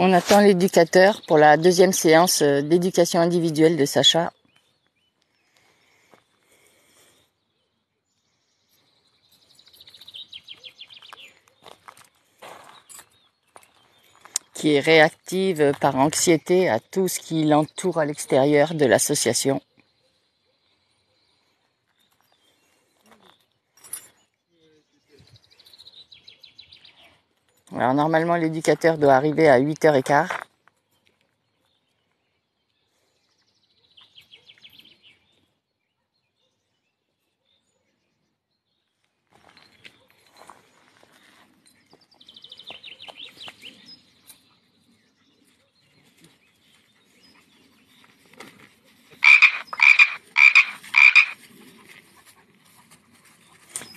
On attend l'éducateur pour la deuxième séance d'éducation individuelle de Sacha. Qui est réactive par anxiété à tout ce qui l'entoure à l'extérieur de l'association. Alors normalement l'éducateur doit arriver à 8h15.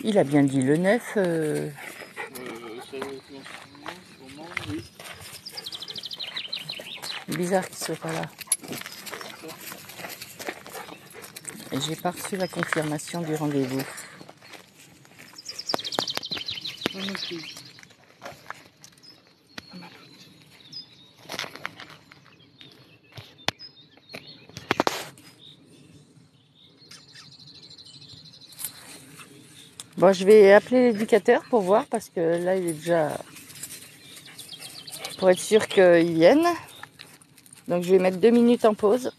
Il a bien dit le 9. Oui. Bizarre qu'il soit pas là. Et j'ai pas reçu la confirmation du rendez-vous. Bon, je vais appeler l'éducateur pour voir parce que là il est déjà... Pour être sûr qu'il vienne. Donc je vais mettre 2 minutes en pause.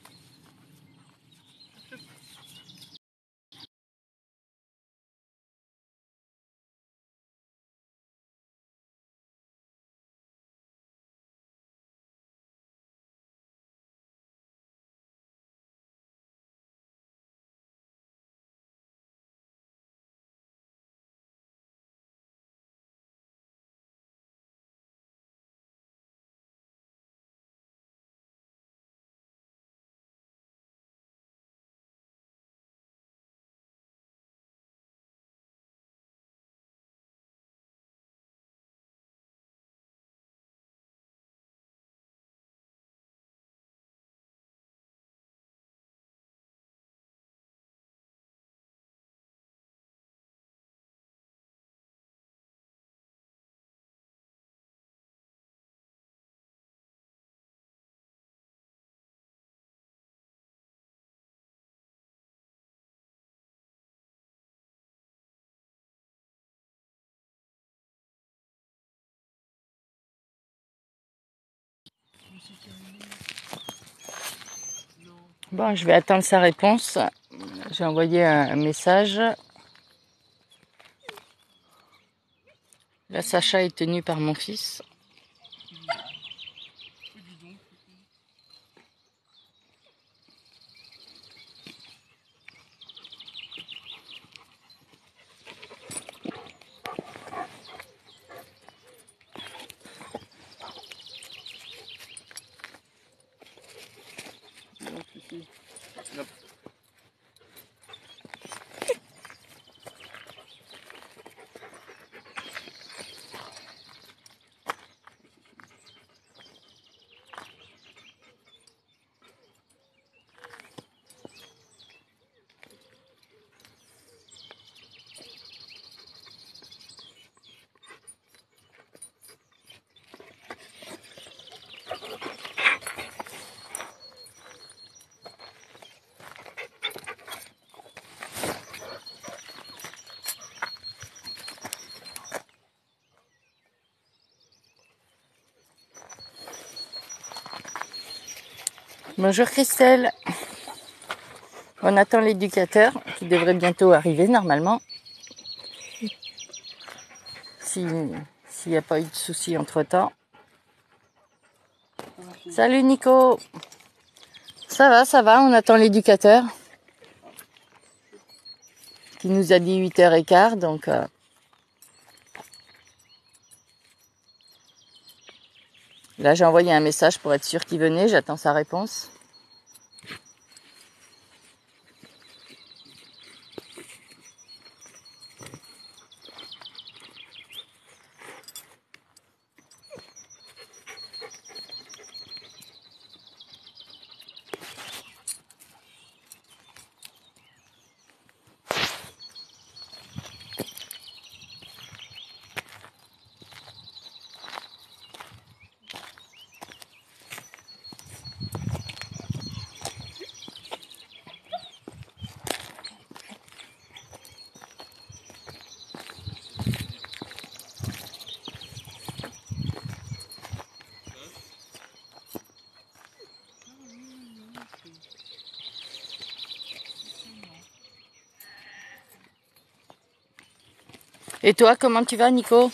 Bon, je vais attendre sa réponse. J'ai envoyé un message. Là, Sacha est tenu par mon fils. Bonjour Christelle. On attend l'éducateur qui devrait bientôt arriver normalement. S'il n'y a pas eu de soucis entre-temps. Salut Nico. Ça va, on attend l'éducateur. Qui nous a dit 8h15, donc... Là, j'ai envoyé un message pour être sûr qu'il venait, j'attends sa réponse. Et toi, comment tu vas, Nico?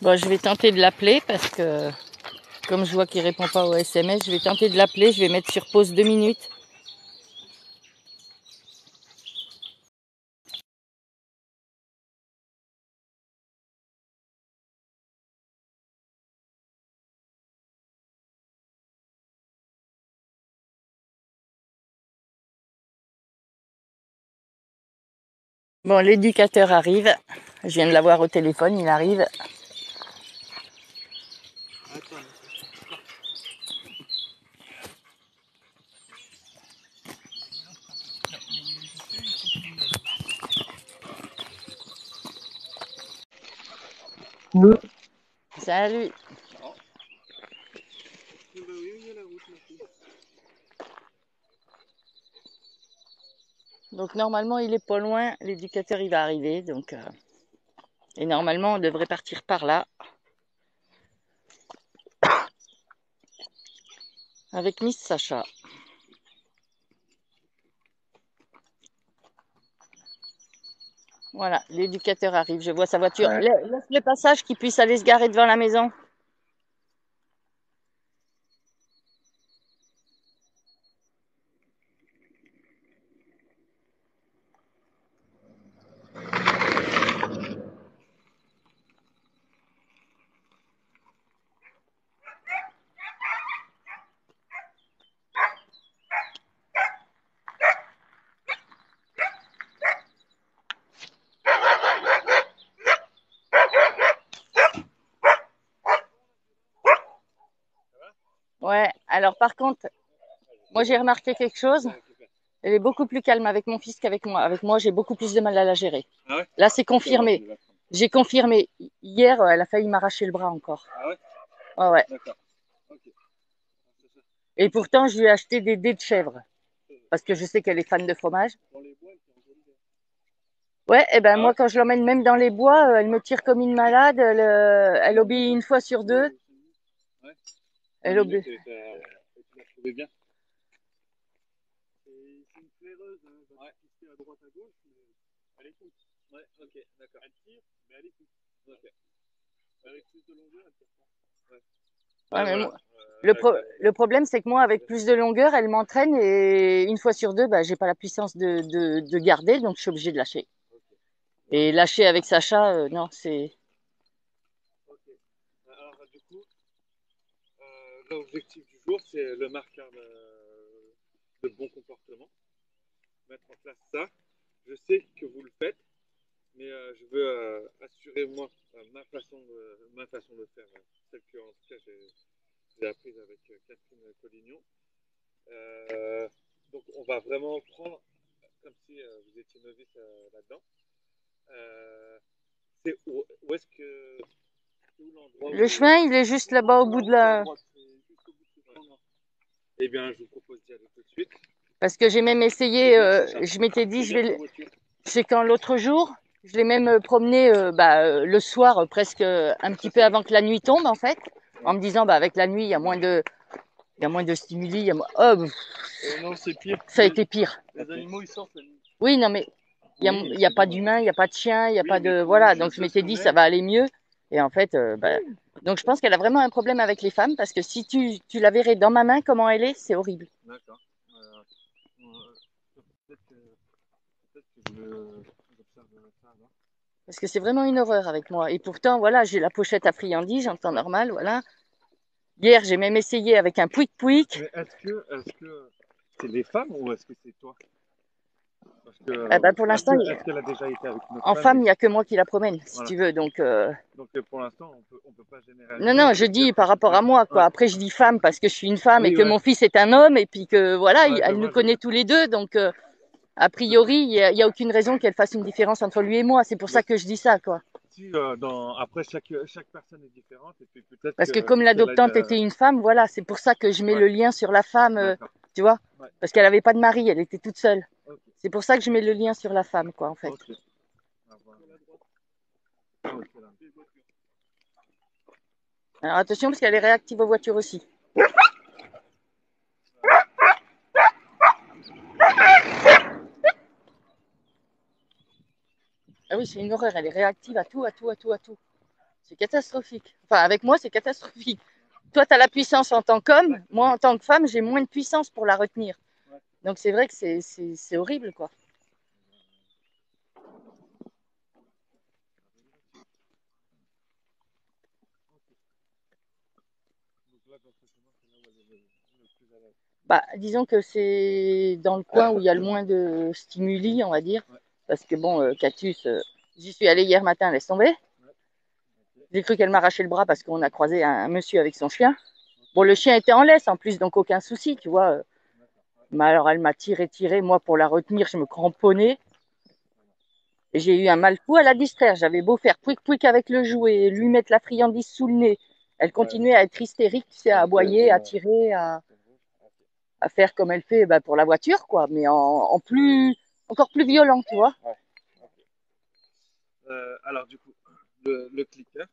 Bon, je vais tenter de l'appeler parce que, comme je vois qu'il répond pas au SMS, je vais tenter de l'appeler. Je vais mettre sur pause 2 minutes. Bon, l'éducateur arrive. Je viens de l'avoir au téléphone, il arrive. Salut. Donc normalement il est pas loin, l'éducateur il va arriver, donc et normalement on devrait partir par là avec Miss Sacha. Voilà, l'éducateur arrive, je vois sa voiture. Ouais. Laisse le passage qu'il puisse aller se garer devant la maison. Ouais, alors par contre, moi j'ai remarqué quelque chose. Elle est beaucoup plus calme avec mon fils qu'avec moi. Avec moi, j'ai beaucoup plus de mal à la gérer. Ah ouais? Là, c'est confirmé. J'ai confirmé. Hier, elle a failli m'arracher le bras encore. Ah ouais? Ouais, ouais. D'accord. Ok. Et pourtant, je lui ai acheté des dés de chèvre. Parce que je sais qu'elle est fan de fromage. Dans les bois, Ouais, et ben Ah moi, ouais? quand je l'emmène même dans les bois, elle me tire comme une malade. Elle obéit une fois sur deux. Ouais. Elle obéit. Tu l'as trouvé bien. C'est une flaireuse, hein, va pisser à droite à gauche, mais elle écoute. Ouais, ok, d'accord. Elle tire, mais elle écoute. Ok. Avec plus de longueur, elle tire pas. Ouais. Ouais, mais Voilà. moi, le problème, c'est que moi, avec plus de longueur, elle m'entraîne et une fois sur deux, bah, j'ai pas la puissance de garder, donc je suis obligée de lâcher. Et lâcher avec Sacha, non, c'est... Ok. Alors, du coup, l'objectif du jour, c'est le marqueur de bon comportement. Mettre en place ça. Je sais que vous le faites, mais je veux assurer moi ma façon de faire, celle que en tout cas j'ai apprise avec Catherine Collignon. Euh, donc on va vraiment prendre comme si vous étiez novice là-dedans. C'est où est-ce que où l'endroit Le où chemin, il est juste là-bas au bout de la... eh bien, je vous propose d'y aller tout de suite. Parce que j'ai même essayé, je m'étais dit, c'est quand l'autre jour, je l'ai même promené le soir, presque un petit peu avant que la nuit tombe, en fait, en me disant, avec la nuit, il y a moins de stimuli. Oh, Non, c'est pire. ça a été pire. Les animaux, ils sortent la nuit. Oui, non, mais il y a pas d'humain, il n'y a pas de chien, il n'y a pas de... Voilà, donc je m'étais dit, ça va aller mieux. Et en fait, donc je pense qu'elle a vraiment un problème avec les femmes, parce que si tu la verrais dans ma main, comment elle est, c'est horrible. D'accord. Peut-être que j'observe ça alors. Parce que c'est vraiment une horreur avec moi. Et pourtant, voilà, j'ai la pochette à friandises en temps normal, voilà. Hier, j'ai même essayé avec un pouic-pouic. Mais est-ce que c'est des femmes ou est-ce que c'est toi? Parce que Pour l'instant, est-ce qu'elle a déjà été avec une autre en femme femme, il n'y a que moi qui la promène, si Voilà. tu veux. Donc, pour l'instant, on peut pas généraliser. non, je dis par rapport à moi, quoi. Ouais. Après, je dis femme parce que je suis une femme Oui, et que ouais. mon fils est un homme et puis que, voilà, Ouais, elle nous connaît tous les deux. Donc, a priori, il y a aucune raison qu'elle fasse une différence entre lui et moi. C'est pour ça que je dis ça, quoi. Si, après, chaque personne est différente et puis peut-être Parce que comme l'adoptante était une femme, voilà, c'est pour ça que je mets le lien sur la femme, tu vois. Ouais. Parce qu'elle n'avait pas de mari, elle était toute seule. Ok. C'est pour ça que je mets le lien sur la femme, quoi, en fait. Ok. Alors attention, parce qu'elle est réactive aux voitures aussi. Ah oui, c'est une horreur, elle est réactive à tout. C'est catastrophique. Enfin, avec moi, c'est catastrophique. Toi, tu as la puissance en tant qu'homme. Moi, en tant que femme, j'ai moins de puissance pour la retenir. Donc, c'est vrai que c'est horrible, quoi. Disons que c'est dans le coin où il y a le moins de stimuli, on va dire. Parce que bon, Catus, j'y suis allée hier matin, laisse tomber. J'ai cru qu'elle m'arrachait le bras parce qu'on a croisé un monsieur avec son chien. Bon, le chien était en laisse en plus, donc aucun souci, tu vois. Mais alors, elle m'a tiré. Moi, pour la retenir, je me cramponnais. Et j'ai eu un mal fou à la distraire. J'avais beau faire pouic-pouic avec le jouet, lui mettre la friandise sous le nez. Elle continuait à être hystérique, tu sais, à aboyer, à tirer, à faire comme elle fait pour la voiture, quoi. Mais encore plus violent, tu vois. Alors, du coup, le clicker,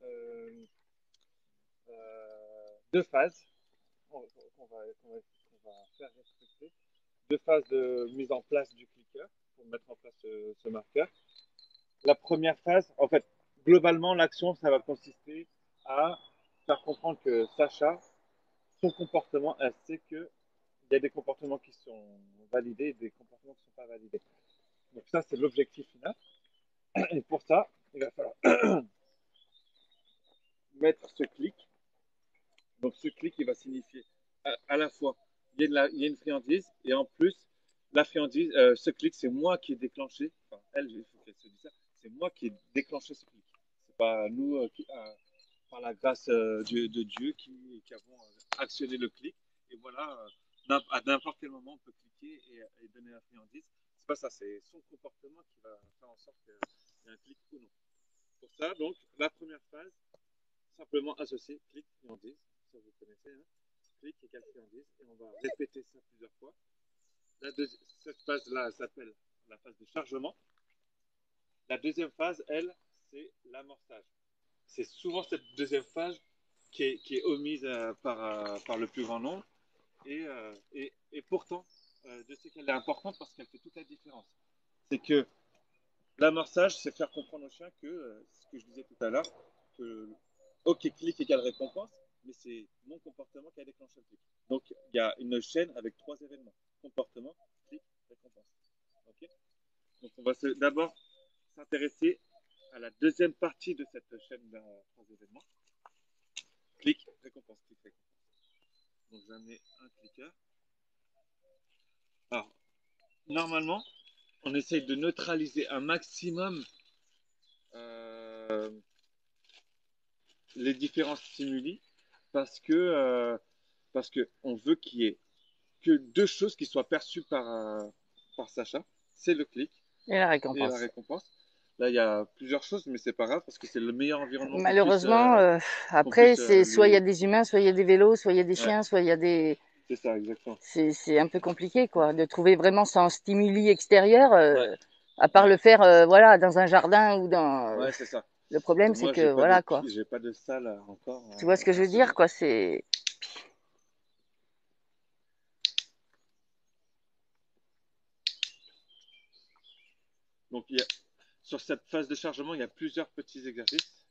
euh, deux phases qu'on va faire respecter. Deux phases de mise en place du clicker pour mettre en place ce marqueur. La première phase, en fait, globalement, l'action, ça va consister à faire comprendre que Sacha, son comportement, elle sait qu'il y a des comportements qui sont validés et des comportements qui ne sont pas validés. Donc ça, c'est l'objectif final. Et pour ça, il va falloir mettre ce clic. Donc ce clic, il va signifier à la fois, il y a une friandise, et en plus, la friandise, ce clic, c'est moi qui ai déclenché, enfin, elle, il faut qu'elle se dise ça, c'est moi qui ai déclenché ce clic. C'est pas nous par la grâce de Dieu qui avons actionné le clic. Et voilà, à n'importe quel moment, on peut cliquer et donner la friandise. C'est pas ça, c'est son comportement qui va faire en sorte qu'il y ait un clic ou non. Pour ça, donc, la première phase, simplement associer clic friandise. Ça, vous connaissez, hein? Clic égale friandise. Et on va répéter ça plusieurs fois. Cette phase-là s'appelle la phase de chargement. La deuxième phase, elle, c'est l'amorçage. C'est souvent cette deuxième phase qui est omise par le plus grand nombre. Et pourtant, je sais qu'elle est importante parce qu'elle fait toute la différence. C'est que l'amorçage, c'est faire comprendre au chien que, ce que je disais tout à l'heure, que OK, clic égale récompense, mais c'est mon comportement qui a déclenché le clic. Donc, il y a une chaîne avec trois événements. Comportement, clic, récompense. OK? Donc, on va d'abord s'intéresser à la deuxième partie de cette chaîne de 3 événements. Clic, récompense, clic, récompense. Donc j'en ai un clicker. Alors, normalement, on essaye de neutraliser un maximum les différents stimuli parce que on veut qu'il y ait que 2 choses qui soient perçues par Sacha. C'est le clic Et la et la récompense. récompense. Là, il y a plusieurs choses, mais c'est pas grave parce que c'est le meilleur environnement Malheureusement, qu'on après, puisse c'est soit il y a lui... des humains, soit il y a des vélos, soit il y a des Ouais, chiens, soit il y a des... c'est ça, exactement. C'est un peu compliqué, quoi, de trouver vraiment sans stimuli extérieur, Ouais, à part ouais, le faire, voilà, dans un jardin ou dans... ouais, c'est ça. Le problème, c'est Moi, que, voilà, quoi. j'ai pas de salle encore Tu vois ce que je veux dire, quoi, c'est... Donc, sur cette phase de chargement, il y a plusieurs petits exercices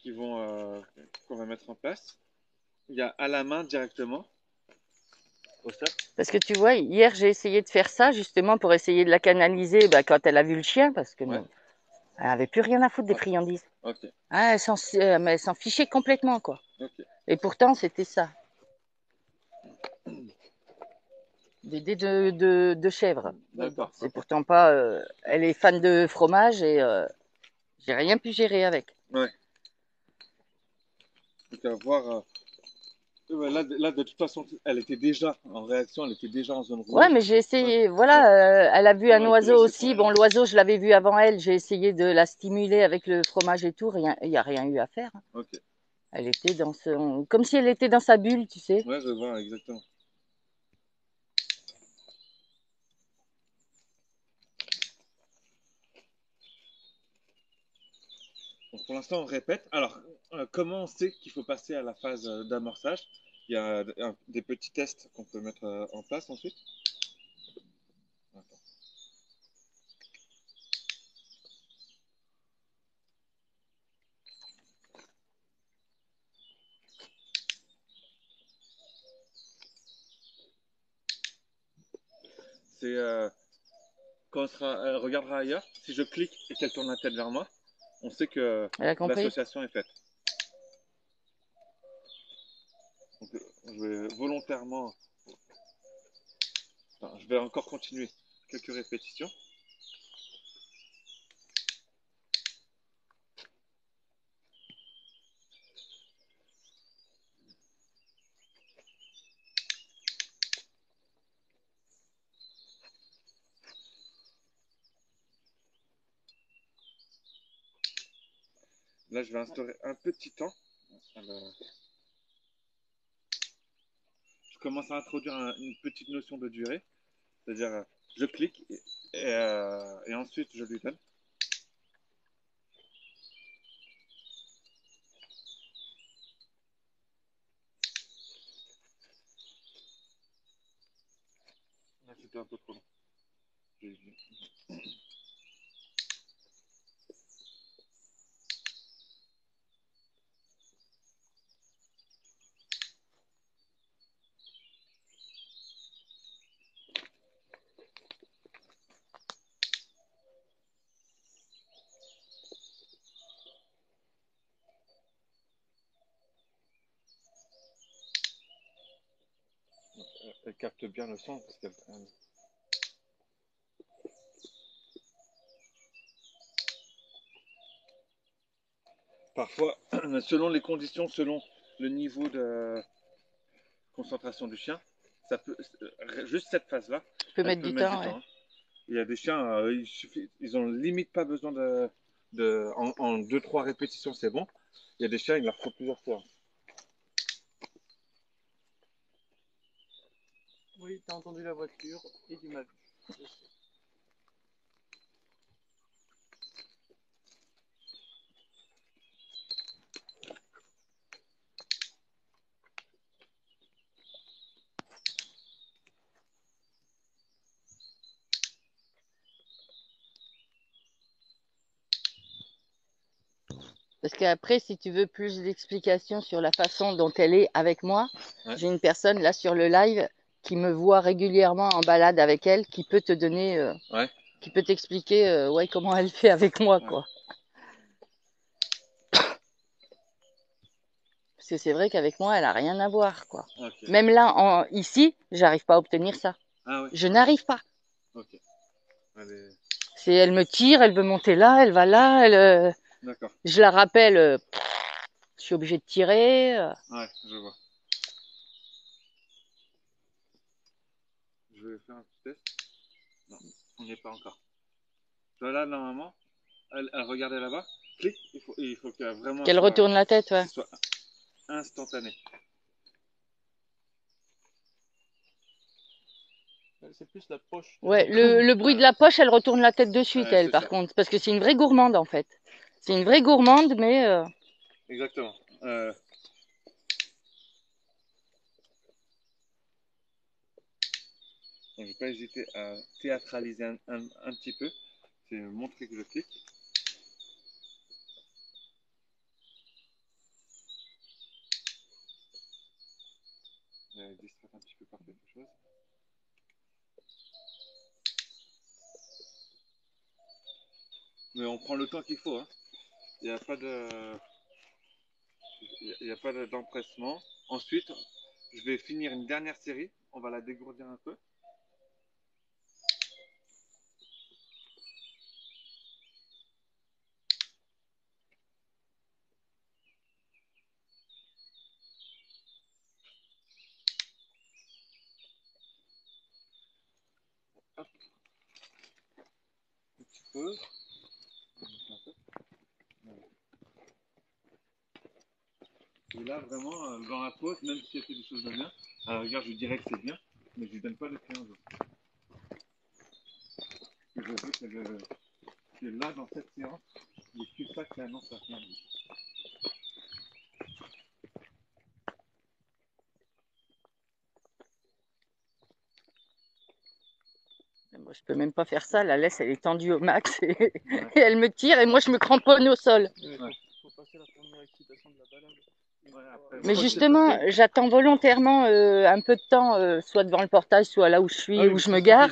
qu'on va mettre en place. Il y a à la main directement, au sol. Parce que tu vois, hier, j'ai essayé de faire ça, justement, pour essayer de la canaliser, bah, quand elle a vu le chien, parce que Ouais. non, elle avait plus rien à foutre des friandises. Ok, Ah, mais elle s'en fichait complètement, quoi. ok. Et pourtant, c'était ça. Des dés de chèvre. D'accord. C'est pourtant pas... elle est fan de fromage et j'ai rien pu gérer avec. Ouais. Donc, à voir. Là, de toute façon, elle était déjà en réaction, elle était déjà en zone rouge. Ouais, mais j'ai essayé. Voilà, elle a vu un Ouais, oiseau là, aussi. Bon, l'oiseau, je l'avais vu avant elle. J'ai essayé de la stimuler avec le fromage et tout. Rien, il n'y a rien eu à faire. Ok. Elle était dans comme si elle était dans sa bulle, tu sais. Ouais, je vois, exactement. Donc, pour l'instant, on répète. Alors, comment on sait qu'il faut passer à la phase d'amorçage? Il y a des petits tests qu'on peut mettre en place ensuite. Attends. C'est quand elle regardera ailleurs, si je clique et qu'elle tourne la tête vers moi, on sait que Elle a compris? l'association est faite. Donc, je vais volontairement... Enfin, je vais encore continuer quelques répétitions. Là, je vais instaurer un petit temps. Alors, je commence à introduire une petite notion de durée. C'est-à-dire, je clique et ensuite je lui donne. Là, c'était un peu trop long. Elle capte bien le son parce qu'elle... Parfois, selon les conditions, selon le niveau de concentration du chien, ça peut juste cette phase-là, Tu peux elle mettre peut du mettre temps, du ouais. temps. Hein. Il y a des chiens, ils ont limite pas besoin en 2-3 répétitions, c'est bon. Il y a des chiens, il leur faut plusieurs séances. Oui, t'as entendu la voiture et tu m'as vu. Parce qu'après, si tu veux plus d'explications sur la façon dont elle est avec moi, Ouais. j'ai une personne là sur le live qui me voit régulièrement en balade avec elle, qui peut te donner, Ouais. qui peut t'expliquer ouais, comment elle fait avec moi, Ouais. quoi. Parce que c'est vrai qu'avec moi, elle a rien à voir, quoi. Ok. Même là, ici, j'arrive pas à obtenir ça. Ah oui. Je n'arrive pas. Ok. Allez. Elle me tire, elle veut monter là, elle va là, D'accord. je la rappelle, je suis obligée de tirer. Ouais, je vois. Je vais faire un petit test. Non, on n'y est pas encore. Là, normalement, elle regardait là-bas. Clique. Il faut que vraiment Qu'elle retourne la tête, ouais. ce soit instantané. C'est plus la poche. Ouais, le bruit de la poche, elle retourne la tête de suite, elle, par contre. Parce que c'est une vraie gourmande, en fait. C'est une vraie gourmande, mais... Exactement. Je ne vais pas hésiter à théâtraliser un petit peu. C'est montrer que je clique. Distraire un petit peu par quelque chose. Mais on prend le temps qu'il faut. Hein. Il n'y a pas de... Il n'y a pas d'empressement. Ensuite, je vais finir une dernière série. On va la dégourdir un peu. Hop. Petite pause. Et là, vraiment, dans la pause, même si elle fait des choses de bien, à la rigueur, je dirais que c'est bien, mais je lui donne pas de 15 jours. Ce que je veux, c'est que là, dans cette séance, il n'y ait que ça qui annonce la fin. Moi, je peux même pas faire ça. La laisse, elle est tendue au max et elle me tire et moi, je me cramponne au sol. Il faut passer la première excitation de la balade. Mais justement, j'attends volontairement un peu de temps, soit devant le portail, soit là où je suis, où je me gare.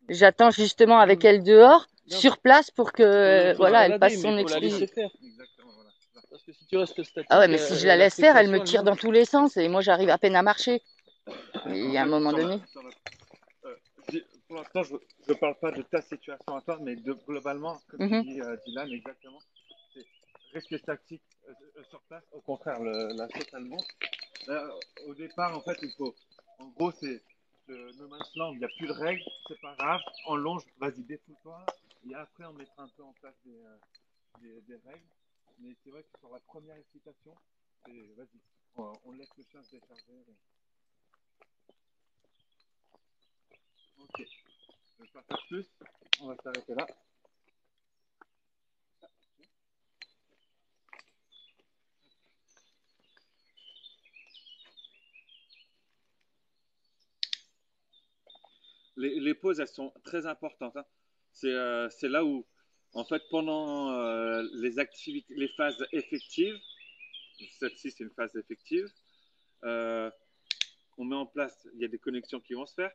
J'attends justement avec elle dehors, sur place, pour que voilà, elle passe son expérience. Parce que si tu restes statique, ah ouais, mais si je la laisse faire, elle me tire dans tous les sens et moi, j'arrive à peine à marcher. Mais il y a un moment donné. Pour l'instant, je ne parle pas de ta situation à toi, mais globalement, comme tu dis, Dylan, exactement, c'est rester statique sur place. Au contraire, la sauce, elle monte. Au départ, en fait, il faut. En gros, c'est le no man's land, il n'y a plus de règles, c'est pas grave. On longe, vas-y, défoule-toi. Et après, on mettra un peu en place des règles. Mais c'est vrai que sur la première excitation, vas-y, on laisse le chien se décharger. Ok, je vais pas faire plus, on va s'arrêter là. Les pauses, elles sont très importantes. Hein. C'est là où, en fait, pendant les activités, les phases effectives, celle-ci c'est une phase effective, on met en place, il y a des connexions qui vont se faire,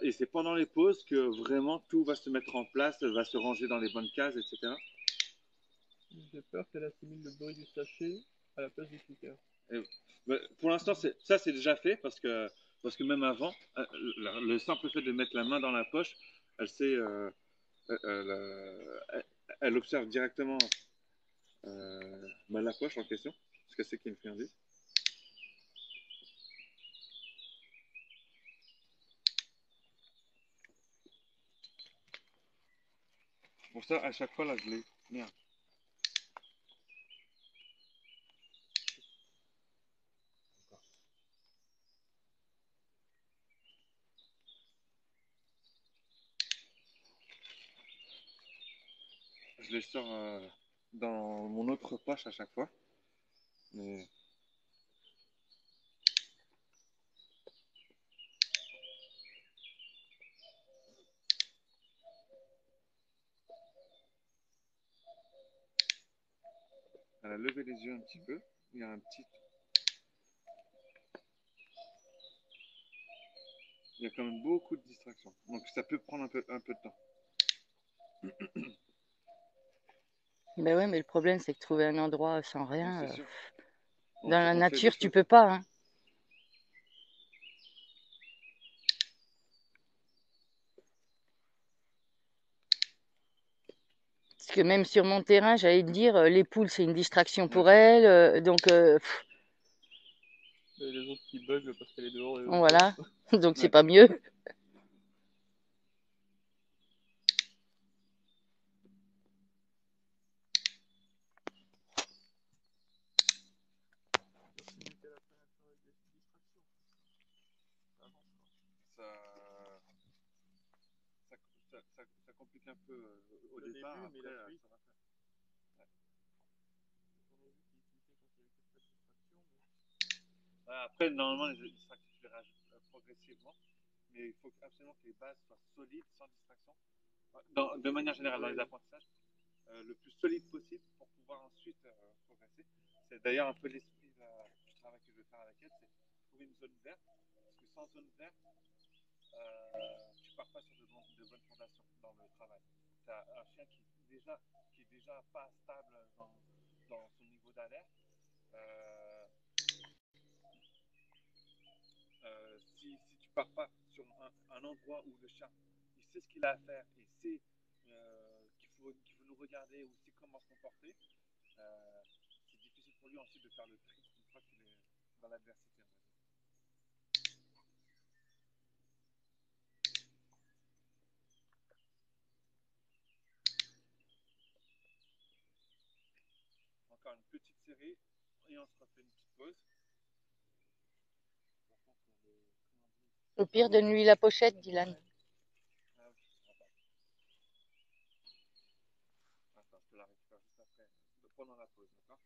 et c'est pendant les pauses que vraiment tout va se mettre en place, va se ranger dans les bonnes cases, etc. J'ai peur qu'elle assimile le bruit du sachet à la place du clicker. Pour l'instant, ça c'est déjà fait parce que même avant, le simple fait de mettre la main dans la poche, elle sait, elle observe directement la poche en question, parce qu'elle sait qu'il y a une friandise. Pour ça, à chaque fois, là, je l'ai. Merde. Je les sors dans mon autre poche à chaque fois. Mais... Elle a levé les yeux un petit peu. Il y a un petit... Il y a quand même beaucoup de distractions. Donc ça peut prendre un peu de temps. Ben ouais, mais le problème, c'est que trouver un endroit sans Oui, rien, c'est sûr. dans la On fait des nature, tu choses. peux pas, hein. Parce que même sur mon terrain, j'allais te dire, les poules, c'est une distraction pour elles. Donc, Et les autres qui bug parce qu'elle est dehors et eux voilà. Donc, c'est Ouais. pas mieux. c'est mieux qu'elle apprenne à faire avec des distractions. Ça avance, quoi. Ça complique un peu au Le départ. début, mais Après, la suite. ça va faire. Ouais. On a vu qu'il utilisait quand il y avait pas de distraction. Ouais, après, normalement, les distractions, je les rajoute progressivement. Mais il faut absolument que les bases soient solides, sans distraction. De manière générale, dans les apprentissages, le plus solide possible pour pouvoir ensuite progresser. C'est d'ailleurs un peu l'esprit du travail que je vais faire avec elle, c'est trouver une zone verte. Parce que sans zone verte, tu pars pas sur de bonnes fondations dans le travail. Tu as un chien qui est déjà pas stable dans son niveau d'alerte. Euh, si tu pars pas sur un endroit où le chien il sait ce qu'il a à faire et sait qu'il faut nous regarder ou sait comment se comporter, c'est difficile pour lui ensuite de faire le tri une fois qu'il est dans l'adversité. Encore une petite série et on se refait une petite pause. Au pire, donne-lui la pochette, Dylan. Ah oui, attends, je te la récupère juste après, pendant la pause, d'accord?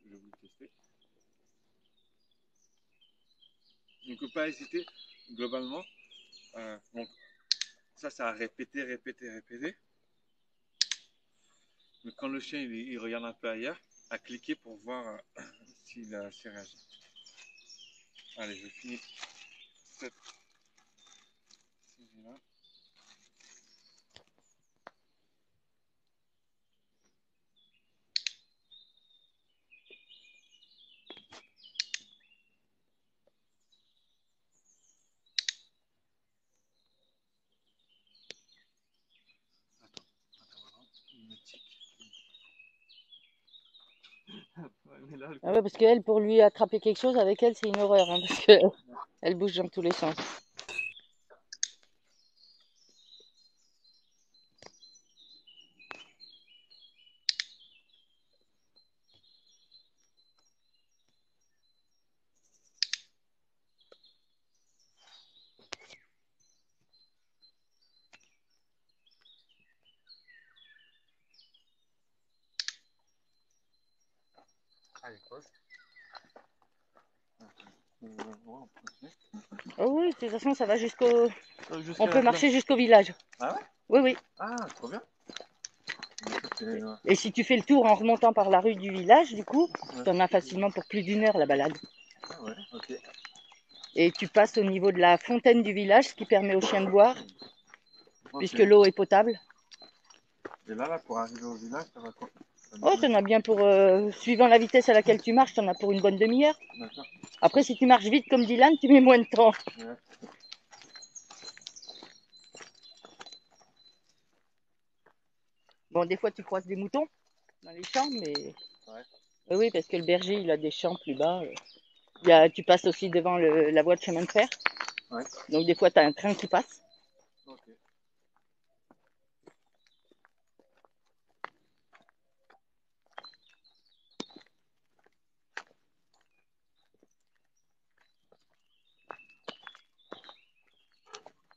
Je vais vous le tester. Donc, il ne faut pas hésiter, globalement. Donc, ça, c'est à répéter, répéter, répéter. Mais quand le chien il regarde un peu ailleurs, à cliquer pour voir s'il réagit. Allez, je finis cette série-là. Ouais, mais là, Ah ouais, parce qu'elle, pour lui attraper quelque chose, avec elle, c'est une horreur, hein, parce que elle bouge dans tous les sens. Allez, pause. Oh oui, de toute façon, ça va jusqu'au... On jusqu'à peut la marcher place. jusqu'au village. Ah ouais? Oui, oui. Ah, trop bien. Et si tu fais le tour en remontant par la rue du village, du coup, Ouais. t'en as facilement pour plus d'1 heure la balade. Ah ouais, ok. Et tu passes au niveau de la fontaine du village, ce qui permet aux chiens de boire, puisque Ok. l'eau est potable. Et là, pour arriver au village, ça va quoi? Oh, t'en as bien pour... suivant la vitesse à laquelle tu marches, t'en as pour une bonne demi-heure. D'accord. Après, si tu marches vite comme Dylan, tu mets moins de temps. Ouais. Bon, des fois, tu croises des moutons dans les champs, mais... Ouais. Oui, parce que le berger, il a des champs plus bas. Tu passes aussi devant la voie de chemin de fer. Ouais. Donc, des fois, tu as un train qui passe. Ok.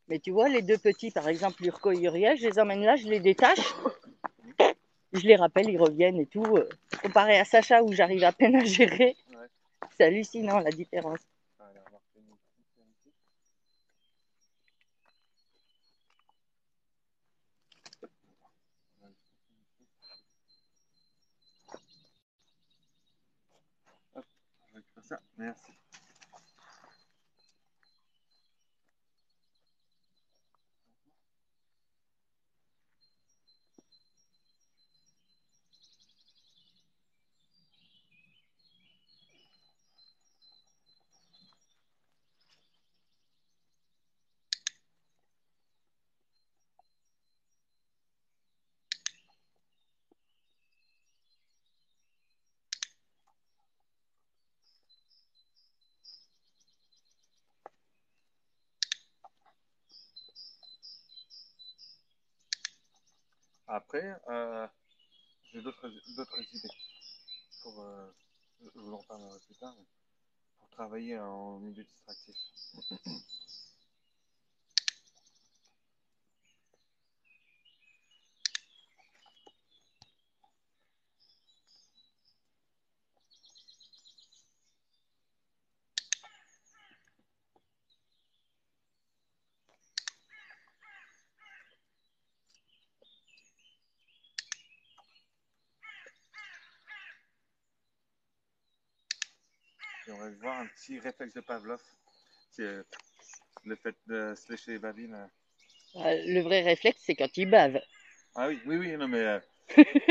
Mais tu vois, les deux petits, par exemple, Urko et Uriel, je les emmène là, je les détache. Je les rappelle, ils reviennent et tout. Comparé à Sacha, où j'arrive à peine à gérer, Ouais. c'est hallucinant la différence. Allez, on va refaire une petite série ici. Merci. Après, j'ai d'autres idées pour, je vous en parlerai plus tard, mais pour travailler en milieu distractif. Et on va voir un petit réflexe de Pavlov, c'est le fait de se lécher les babines. Le vrai réflexe, c'est quand il bave. Ah oui, oui, oui, non mais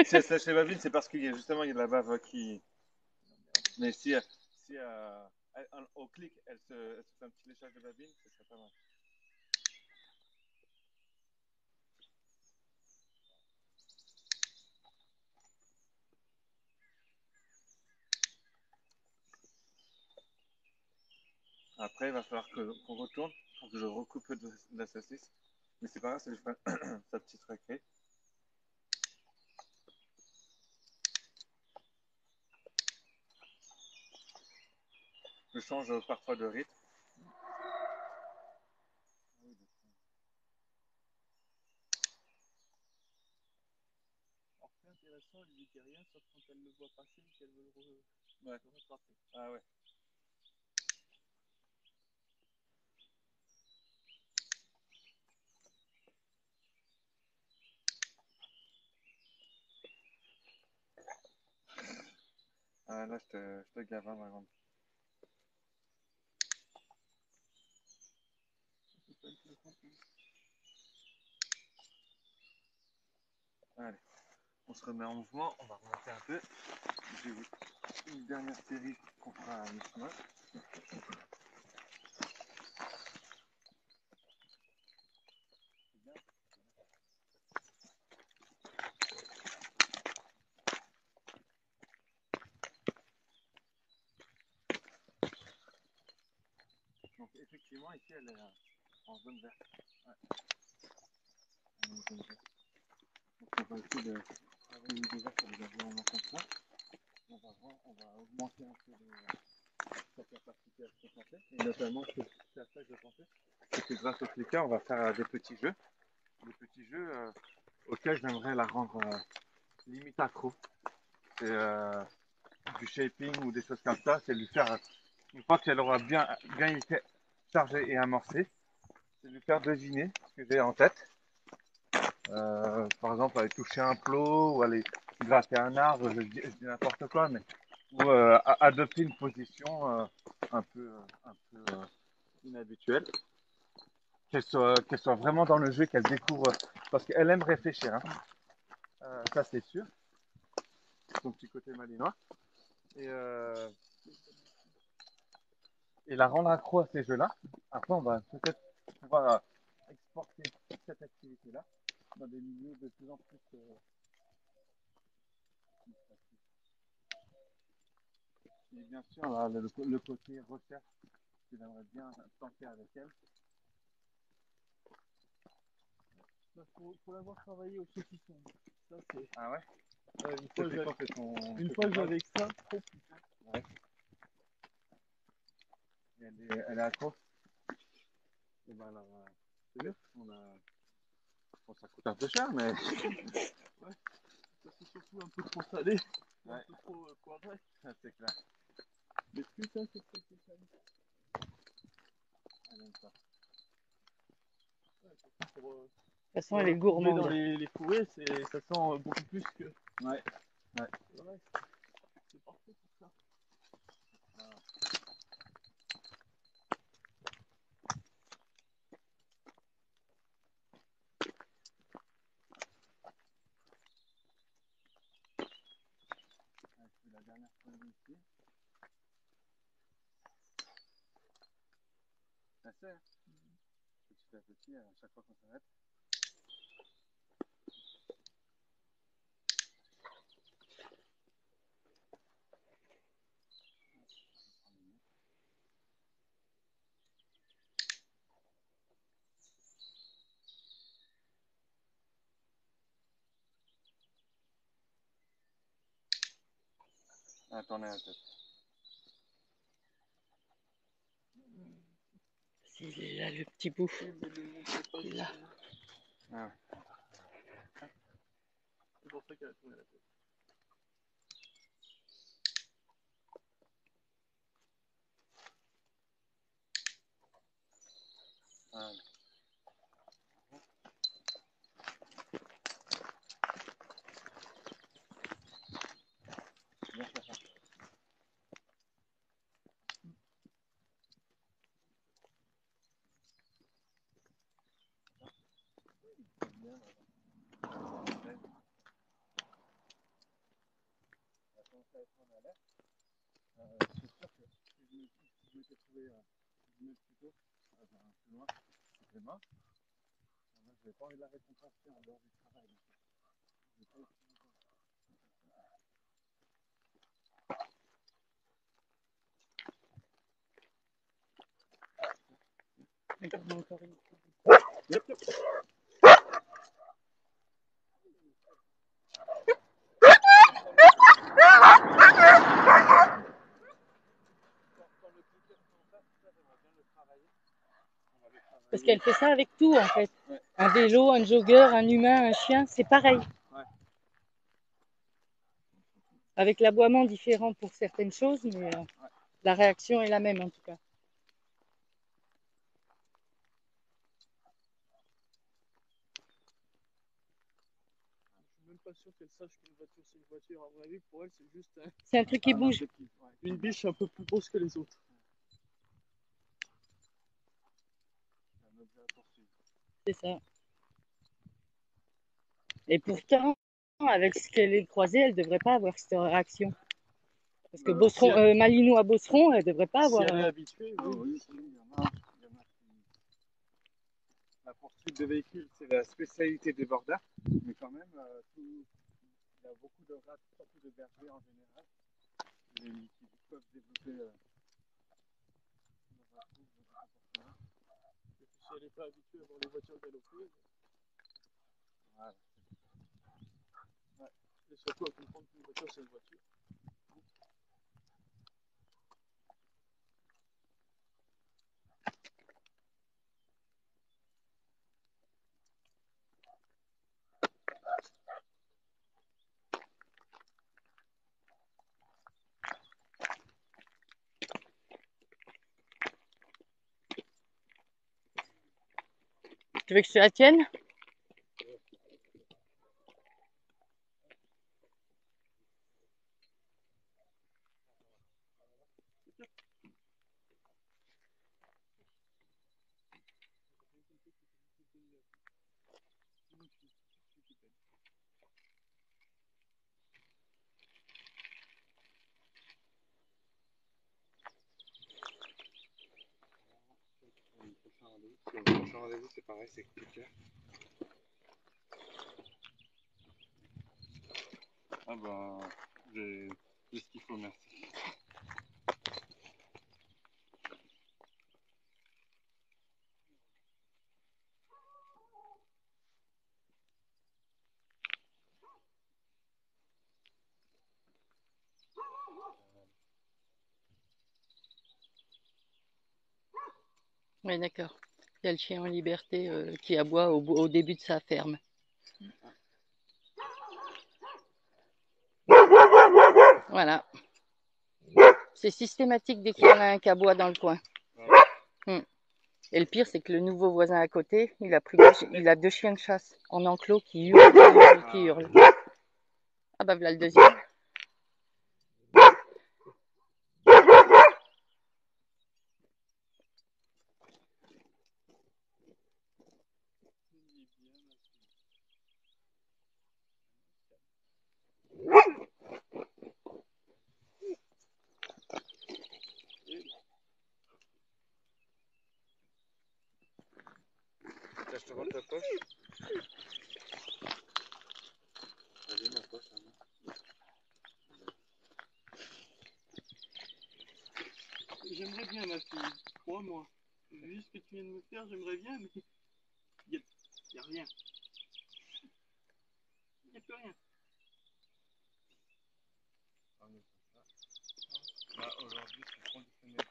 si elle se lèche les babines, c'est parce qu'il y a justement il y a de la bave qui. Mais si au clic, elle se fait un petit léchage de babine, ce serait pas mal. Après, il va falloir qu'on retourne pour que je recoupe de la saucisse. Mais c'est pas grave, c'est juste sa petite récré. Je change parfois de rythme. Alors c'est intéressant, elle lui dit rien, sauf quand elle le voit passer et qu'elle veut le rattraper. Ah ouais. Ah là, je te gave, ma grande. Allez, on se remet en mouvement, on va remonter un peu. J'ai une dernière série qu'on fera à mi-chemin. Donc effectivement, ici, elle est en zone verte. Ouais. Elle est en zone verte. Donc on va essayer de travailler déjà sur les environnements comme ça. On va augmenter un peu sa capacité à se concentrer. Et notamment, c'est à ça que je pensais. C'est que grâce au clicker, on va faire des petits jeux. Des petits jeux auxquels j'aimerais la rendre limite accro. C'est du shaping ou des choses comme ça. C'est lui faire, une fois qu'elle aura bien été chargée et amorcée, c'est lui faire deviner ce que j'ai en tête. Par exemple, aller toucher un plot ou aller gratter un arbre, je dis n'importe quoi, mais ou adopter une position un peu inhabituelle, qu'elle soit vraiment dans le jeu, qu'elle découvre, parce qu'elle aime réfléchir, hein. Ça c'est sûr, son petit côté malinois, et la rendre accro à ces jeux-là. Après, on va peut-être pouvoir exporter cette activité-là dans des milieux de plus en plus et bien sûr, là, le côté recherche que j'aimerais bien tenter avec elle. Faut l'avoir travaillé au saucisson. Ça, c'est... Ah ouais. Une fois que j'avais ça, trop putain. Ouais. Elle est accro. Et ben alors, c'est bien. Bon, ça coûte un peu cher, mais. Ouais. Ça, c'est surtout un peu trop salé. Ouais. Un peu trop poivré. Ah, c'est clair. Mais putain, c'est très salé. Elle aime ça. Ouais, pour, De toute façon, elle est gourmande. Dans gourmande. les fourrés, ça sent beaucoup plus que Ouais. Ouais. le reste. C'est parfait pour ça. Ah. chasser. Hein. Petit à petit, à chaque fois qu'on s'arrête. Ah, tournez la tête. Il est là, le petit bout. Il est là. Ah. C'est pour ça qu'elle a tourné la tête. Ah. Bien fait ça. Bien, c'est sûr que si je m'étais trouvé 10 minutes plus tôt, plus loin, c'était mort. Je n'avais pas envie de la récompenser en dehors du travail. Je pas Encore une. Yep, yep. Parce qu'elle fait ça avec tout en fait. Ouais. Un vélo, un jogger, un humain, un chien, c'est pareil. Ouais. Avec l'aboiement différent pour certaines choses, mais la réaction est la même en tout cas. Je suis même pas sûr qu'elle sache qu'une voiture c'est une voiture. À mon avis, pour elle, c'est juste C'est un truc qui bouge. une biche un peu plus grosse que les autres. Un objet à poursuivre. C'est ça. Et pourtant, avec ce qu'elle est croisée, elle ne devrait pas avoir cette réaction. Parce que Beauceron, Malinois à Beauceron, elle ne devrait pas avoir. Si elle est habituée, oui, il y en a qui... La poursuite de véhicules, c'est la spécialité des bordeurs. Mais quand même, il y a beaucoup de rats, surtout de bergers en général, qui peuvent développer leur comportement. et puis si elle n'est pas habituée à voir les voitures galoper, Voilà. et surtout à comprendre qu'une voiture c'est une voiture. Tu veux que je te la tienne? Le prochain rendez-vous, c'est pareil, c'est cliquer. Ah bah, j'ai ce qu'il faut, merci. Oui, d'accord. Il y a le chien en liberté qui aboie au début de sa ferme. Voilà. C'est systématique dès qu'il y en a un qui aboie dans le coin. Et le pire, c'est que le nouveau voisin à côté, il a 2 chiens de chasse en enclos qui hurlent, qui hurlent. Ah bah voilà le deuxième. Tu rentres ta poche. Allez, ma poche. J'aimerais bien, ma fille. Crois-moi. Vu ce que tu viens de me faire, j'aimerais bien, mais y a rien. Y a plus rien. Là, aujourd'hui, c'est conditionnel.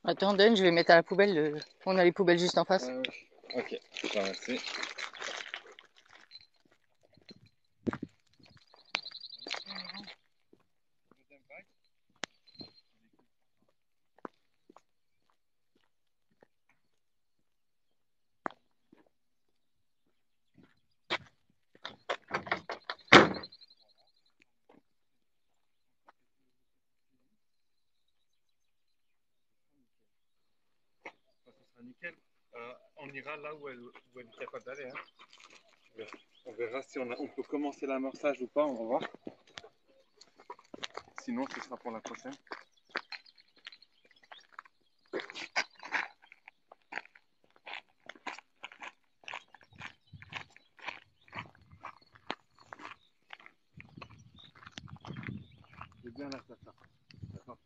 Attends, Dan, je vais mettre à la poubelle. On a les poubelles juste en face. Ok, je te remercie. Ça sera nickel. On ira là où elle est capable d'aller. Hein. On verra si on peut commencer l'amorçage ou pas, on va voir. Sinon, ce sera pour la prochaine. C'est bien là, ça. D'accord.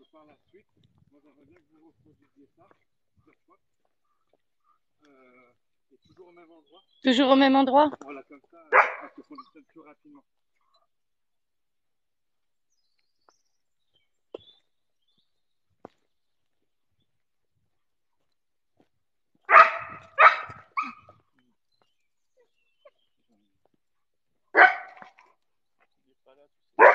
Et par la suite, moi j'aimerais bien que vous reproduisiez ça chaque fois. Et toujours au même endroit. Toujours au même endroit? Voilà, comme ça, on se conditionne plus rapidement. Il est pas là, tu sais.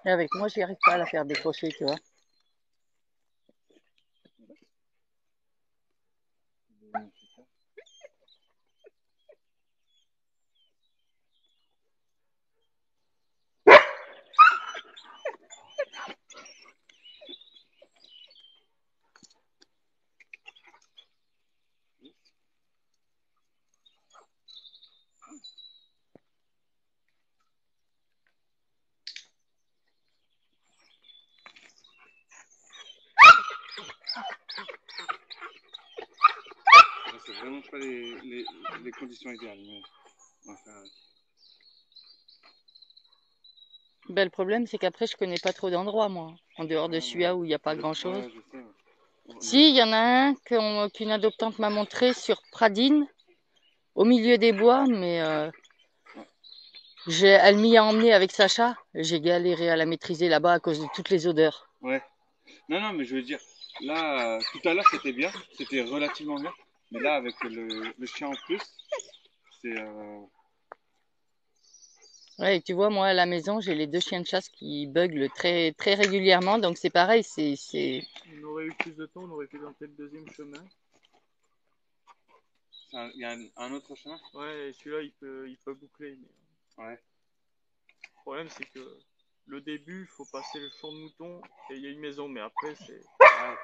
Et avec moi, j'y arrive pas à la faire décrocher, tu vois. dérange pas les conditions idéales, mais on va faire avec. Ben, le problème, c'est qu'après, je connais pas trop d'endroits, moi. En dehors de celui-là où il n'y a pas grand-chose. Ouais, je sais. Si, il y en a un qu'une adoptante m'a montré sur Pradine, au milieu des bois, mais elle m'y a emmené avec Sacha. J'ai galéré à la maîtriser là-bas à cause de toutes les odeurs. Ouais. Non, mais je veux dire, là, tout à l'heure, c'était bien. C'était relativement bien. Mais là, avec le chien en plus, c'est... Ouais, et tu vois, moi, à la maison, j'ai les 2 chiens de chasse qui buglent très, très régulièrement. Donc, c'est pareil, On aurait eu plus de temps, on aurait fait tenter le deuxième chemin. Il y a un autre chemin? Ouais, et celui-là, il peut boucler. Mais... Ouais. Le problème, c'est que le début, il faut passer le champ de mouton et il y a une maison. Mais après, c'est... Ouais.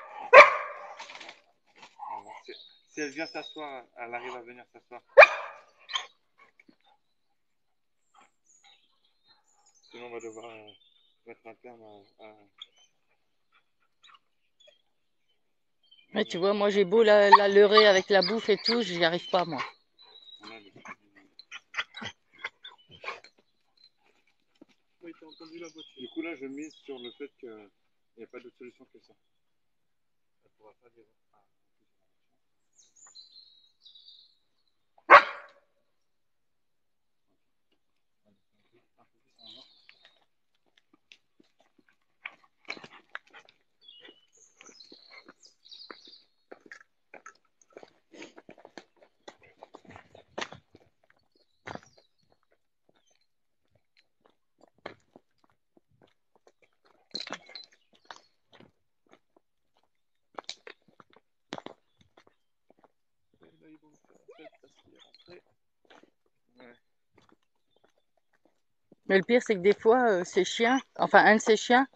Si elle vient s'asseoir, elle arrive à venir s'asseoir. Sinon, on va devoir mettre un terme à... Ouais, tu vois, moi, j'ai beau la leurrer avec la bouffe et tout, j'y arrive pas, moi. Oui, t'as entendu la voiture. Du coup, là, je mise sur le fait qu'il n'y a pas d'autre solution que ça. Elle pourra pas dire... Là, ils vont me faire la fête parce qu'il est rentré. Ouais. Mais le pire, c'est que des fois, ces chiens, enfin, un de ces chiens,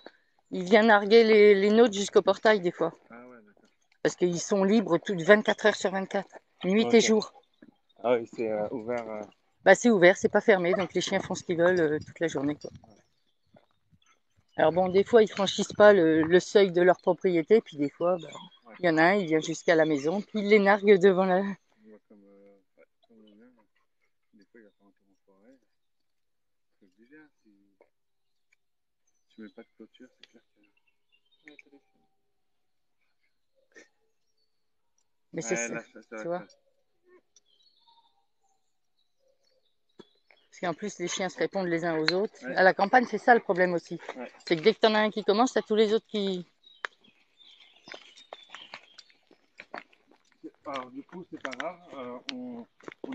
il vient narguer les nôtres jusqu'au portail, des fois. Ah ouais, d'accord. Parce qu'ils sont libres toutes 24 heures sur 24, nuit et jour. Ah oui, c'est ouvert. Bah, c'est ouvert, c'est pas fermé, donc les chiens font ce qu'ils veulent toute la journée, quoi. Alors bon, des fois, ils franchissent pas le seuil de leur propriété, puis des fois, bah, il y en a un, il vient jusqu'à la maison, puis il les nargue devant la... Comme le mien, des fois, il va faire un tour en forêt. C'est obligé, hein, si tu mets pas de clôture, c'est clair que... Mais c'est ça, là, tu vois. Parce qu'en plus, les chiens se répondent les uns aux autres. Ouais. À la campagne, c'est ça le problème aussi. Ouais. C'est que dès que t'en as un qui commence, t'as tous les autres qui... Alors du coup, c'est pas grave. On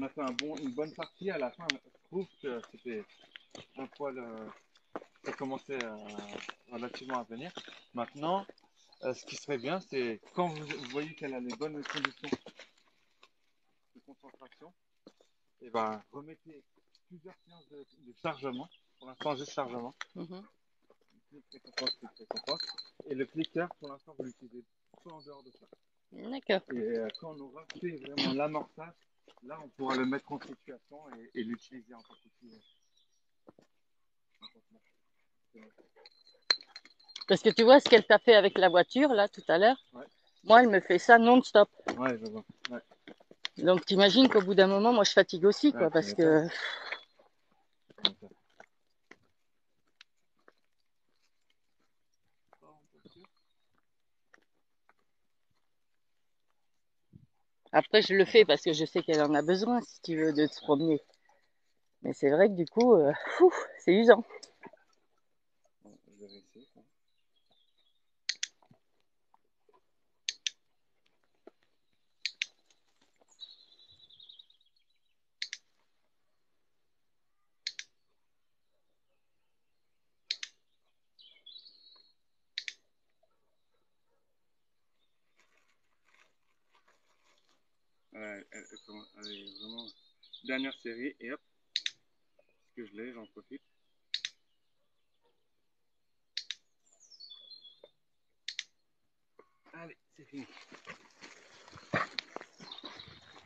a fait une bonne partie. À la fin, je trouve que c'était un poil... ça commençait relativement à venir. Maintenant, ce qui serait bien, c'est quand vous voyez qu'elle a les bonnes conditions de concentration, et ben remettez plusieurs séances de chargement. Pour l'instant, juste chargement. Et le clicker, pour l'instant, vous l'utilisez pas en dehors de ça. D'accord. Et quand on aura fait vraiment l'amorçage, là, on pourra le mettre en situation et l'utiliser en tant qu'outil. Parce que tu vois ce qu'elle t'a fait avec la voiture, là, tout à l'heure. Ouais. Moi, elle me fait ça non-stop. Ouais, je vois. Ouais. Donc, t'imagines qu'au bout d'un moment, moi, je fatigue aussi, quoi, parce que... Après, je le fais parce que je sais qu'elle en a besoin, si tu veux, de se promener. Mais c'est vrai que du coup, c'est usant. Je vais essayer. Elle est vraiment dernière série et hop, parce que je l'ai, j'en profite. Allez, c'est fini.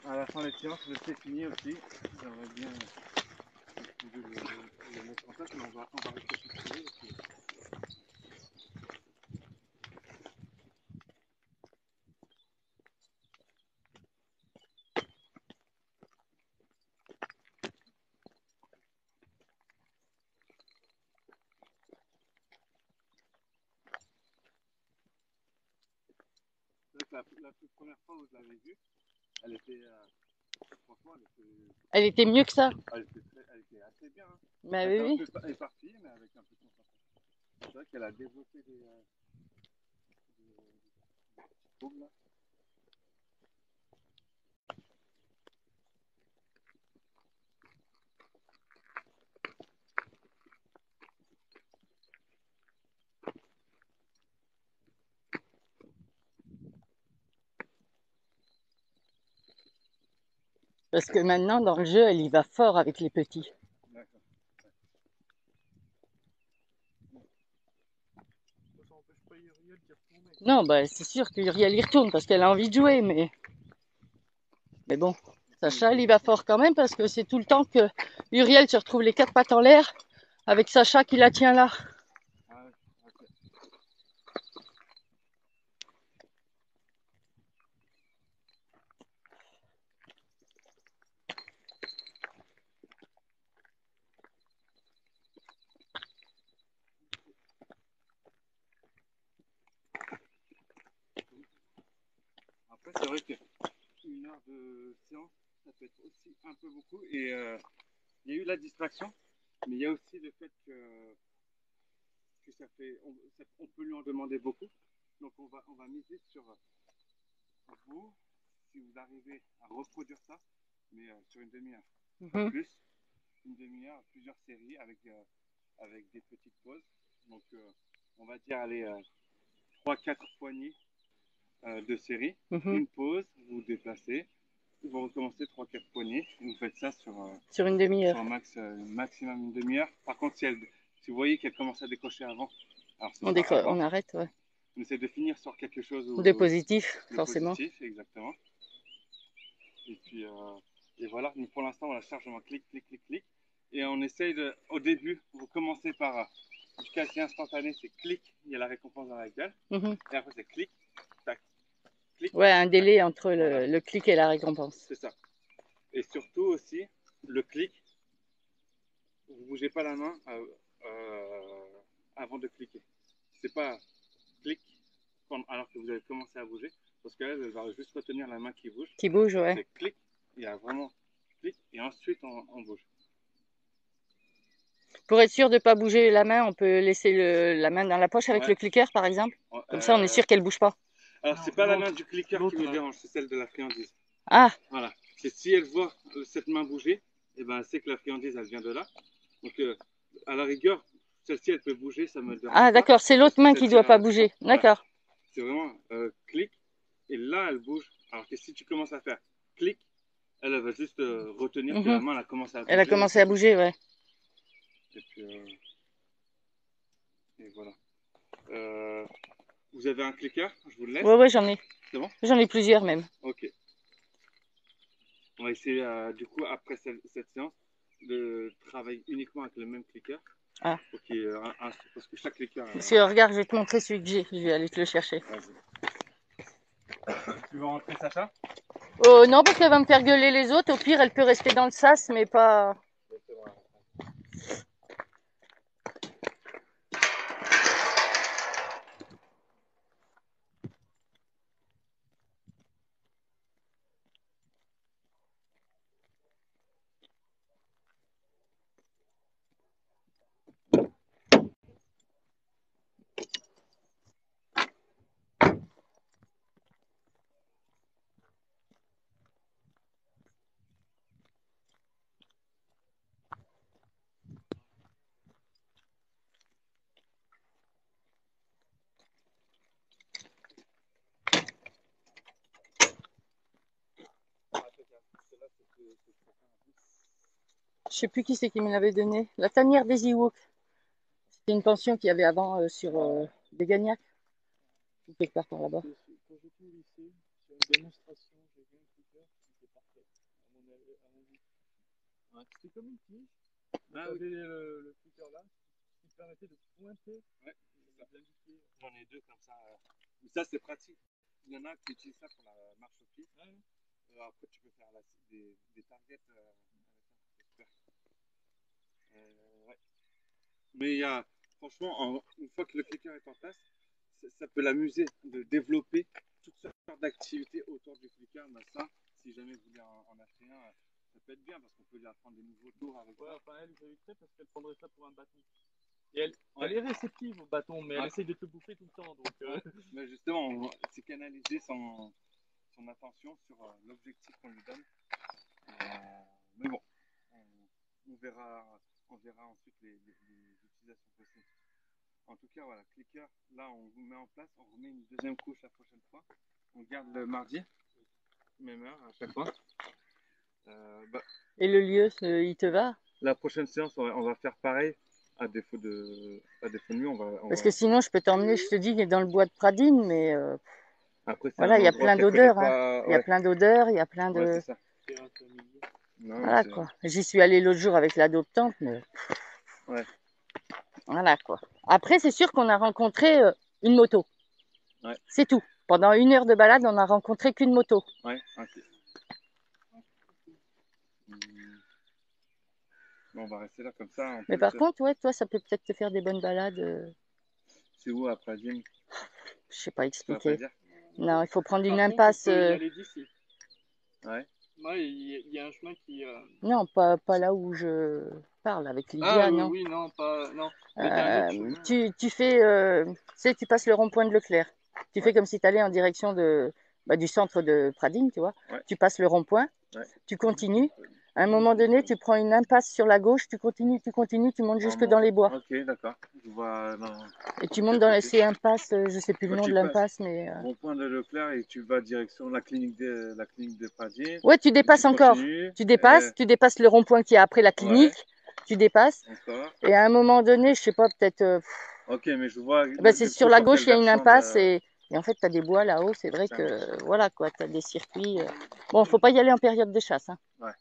À la fin des séances, c'est fini aussi. J'aimerais bien le mettre en place, mais on va récapituler. la toute première fois où je l'avais vue, elle était, franchement, Elle était mieux que ça. elle était assez bien. Hein. Bah Elle oui, était oui. un peu éparpillée, mais avec un peu de concentration. C'est vrai qu'elle a développé des paumes là. Parce que maintenant, dans le jeu, elle y va fort avec les petits. D'accord. Ça empêche pas Uriel d'y retourner. Non, bah c'est sûr que Uriel y retourne parce qu'elle a envie de jouer, mais bon, Sacha, elle y va fort quand même parce que c'est tout le temps que Uriel se retrouve les quatre pattes en l'air avec Sacha qui la tient là. Ah, ok. Après, c'est vrai qu'une heure de séance, ça peut être aussi un peu beaucoup. Et il y a eu la distraction, mais il y a aussi le fait que on peut lui en demander beaucoup. Donc on va miser sur vous, si vous arrivez à reproduire ça, mais sur une demi-heure. Plus une demi-heure, plusieurs séries avec des petites pauses. Donc on va dire allez 3-4 poignées de série, une pause, vous vous déplacez, vous recommencez 3-4 poignées, vous faites ça Sur une demi-heure. sur maximum une demi-heure. Par contre, si vous voyez qu'elle commence à décrocher avant, alors On arrête, ouais. on essaie de finir sur quelque chose De positif, de forcément. positif, exactement. Et puis, et voilà, mais pour l'instant, on la charge, on clic, clic, clic, clic. Et on essaye au début, vous commencez par, jusqu'à assez instantané, c'est clic, il y a la récompense dans la gueule. Et après, c'est clic, tac, clic. Ouais, un délai entre Voilà. le clic et la récompense. C'est ça. Et surtout aussi, le clic, vous ne bougez pas la main avant de cliquer. C'est pas clic alors que vous avez commencé à bouger, parce qu'elle elle va juste retenir la main qui bouge. Qui bouge, ouais. C'est clic, il y a vraiment clic, et ensuite on bouge. Pour être sûr de ne pas bouger la main, on peut laisser la main dans la poche avec Ouais. le clicker, par exemple. Comme ça, on est sûr qu'elle ne bouge pas. Alors, c'est pas la main du clicker qui me dérange, c'est celle de la friandise. Ah, Voilà. C'est si elle voit cette main bouger, et ben, elle sait que la friandise, elle vient de là. Donc, à la rigueur, celle-ci, elle peut bouger, ça me dérange pas. ah d'accord, c'est l'autre main qui ne doit pas bouger. Voilà. D'accord. C'est vraiment clic, et là, elle bouge. Alors que si tu commences à faire clic, elle va juste retenir que la main, elle a commencé à bouger. Elle a commencé à bouger, ouais. Et puis, et voilà. Vous avez un clicker, je vous le laisse. Ouais, j'en ai. C'est bon? J'en ai plusieurs même. Ok. On va essayer, du coup, après cette séance, de travailler uniquement avec le même clicker. Ah. Parce que chaque clicker... Parce que regarde, je vais te montrer celui que j'ai. Je vais aller te le chercher. Tu veux rentrer, Sacha? Oh non, parce qu'elle va me faire gueuler les autres. Au pire, elle peut rester dans le sas, mais pas... Je sais plus qui c'est qui me l'avait donné. La tanière des Ewoks. C'était une pension qu'il y avait avant sur des Gagnac. Ou quelque part par là-bas. Quand j'étais au lycée, sur une démonstration, j'ai vu un clicker qui était parfait, à mon avis. Ouais. C'était comme une tige. Ah, oui. Le clicker là, qui permettait de pointer. Ouais, j'en ai deux comme ça. Mais ça, c'est pratique. Il y en a qui utilisent ça pour la marche au pied. Ouais. Après, tu peux faire des targets avec ça. C'est super. Ouais. Mais il y a, franchement, une fois que le clicker est en place, ça peut l'amuser de développer toutes sortes d'activités autour du flicker, bah ça, si jamais vous voulez en acheter un, ça peut être bien parce qu'on peut lui apprendre des nouveaux tours avec Ouais, ça. enfin, elle, j'éviterais parce qu'elle prendrait ça pour un bâton. Et elle est réceptive au bâton, mais elle essaye de te bouffer tout le temps. Donc, Mais justement, c'est canaliser son attention sur l'objectif qu'on lui donne. Mais bon, on verra ensuite les utilisations possibles. En tout cas, voilà, clicker, là on vous met en place, on remet une deuxième couche la prochaine fois. On garde le mardi, même heure à chaque fois. Et le lieu, il te va? La prochaine séance, on va faire pareil. À défaut de mieux, Parce que sinon, je peux t'emmener, je te dis, dans le bois de Pradines, mais après, voilà, il y a plein d'odeurs. Hein. Il y a plein d'odeurs, il y a plein de. Ouais, c'est ça. Non, voilà quoi. J'y suis allée l'autre jour avec l'adoptante, mais. Ouais. Voilà quoi. Après, c'est sûr qu'on a rencontré une moto. Ouais. C'est tout. Pendant 1 heure de balade, on n'a rencontré qu'une moto. Ouais, ok. Bon, on va rester là comme ça. Mais par contre, ouais, toi, ça peut peut-être te faire des bonnes balades. C'est où à Pradines? Je sais pas expliquer. Pas non, il faut prendre une contre, impasse. On peut y aller d'ici. Ouais. Ouais, il y a un chemin qui. Non, pas là où je parle avec Lydia, non. Oui, non, pas. Non. Tu fais. Tu sais, tu passes le rond-point de Leclerc. Tu fais comme si tu allais en direction du centre de Pradines, tu vois. Ouais. Tu passes le rond-point, tu continues. À un moment donné, tu prends une impasse sur la gauche, tu continues, tu montes jusque dans les bois. Ok, d'accord. Je vois. Et tu montes dans ces impasses, je sais plus le nom de l'impasse, mais. Rond-point de Leclerc et tu vas direction la clinique de Pradines. Ouais, tu dépasses encore. Tu dépasses le rond-point qui est après la clinique. Ouais. Tu dépasses. Encore. Et à un moment donné, je sais pas, peut-être. Ok, mais je vois. C'est sur la gauche, il y a une impasse et en fait, tu as des bois là-haut. C'est vrai que voilà quoi, tu as des circuits. Bon, faut pas y aller en période de chasse. Hein. Ouais.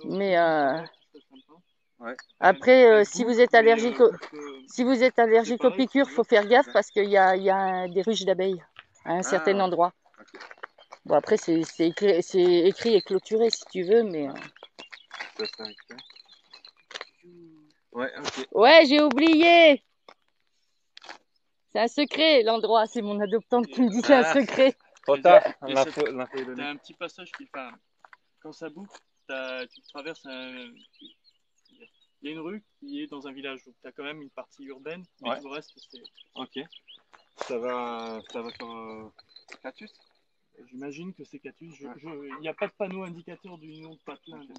Mais après, si vous êtes allergique aux piqûres, faut faire gaffe parce qu'il y a des ruches d'abeilles à un certain endroit. Okay. Bon, après, c'est écrit et clôturé si tu veux, mais. Ouais, ok. Ouais, j'ai oublié. C'est un secret, l'endroit. C'est mon adoptante qui me dit c'est un secret. Trop tard, t'as un petit passage qui fait. Quand ça boucle, tu traverses il y a une rue qui est dans un village, donc tu as quand même une partie urbaine, mais tout le reste c'est. Ok. Ça va sur Catus? J'imagine que c'est Catus. Il n'y a pas de panneau indicateur du nom de patelin, donc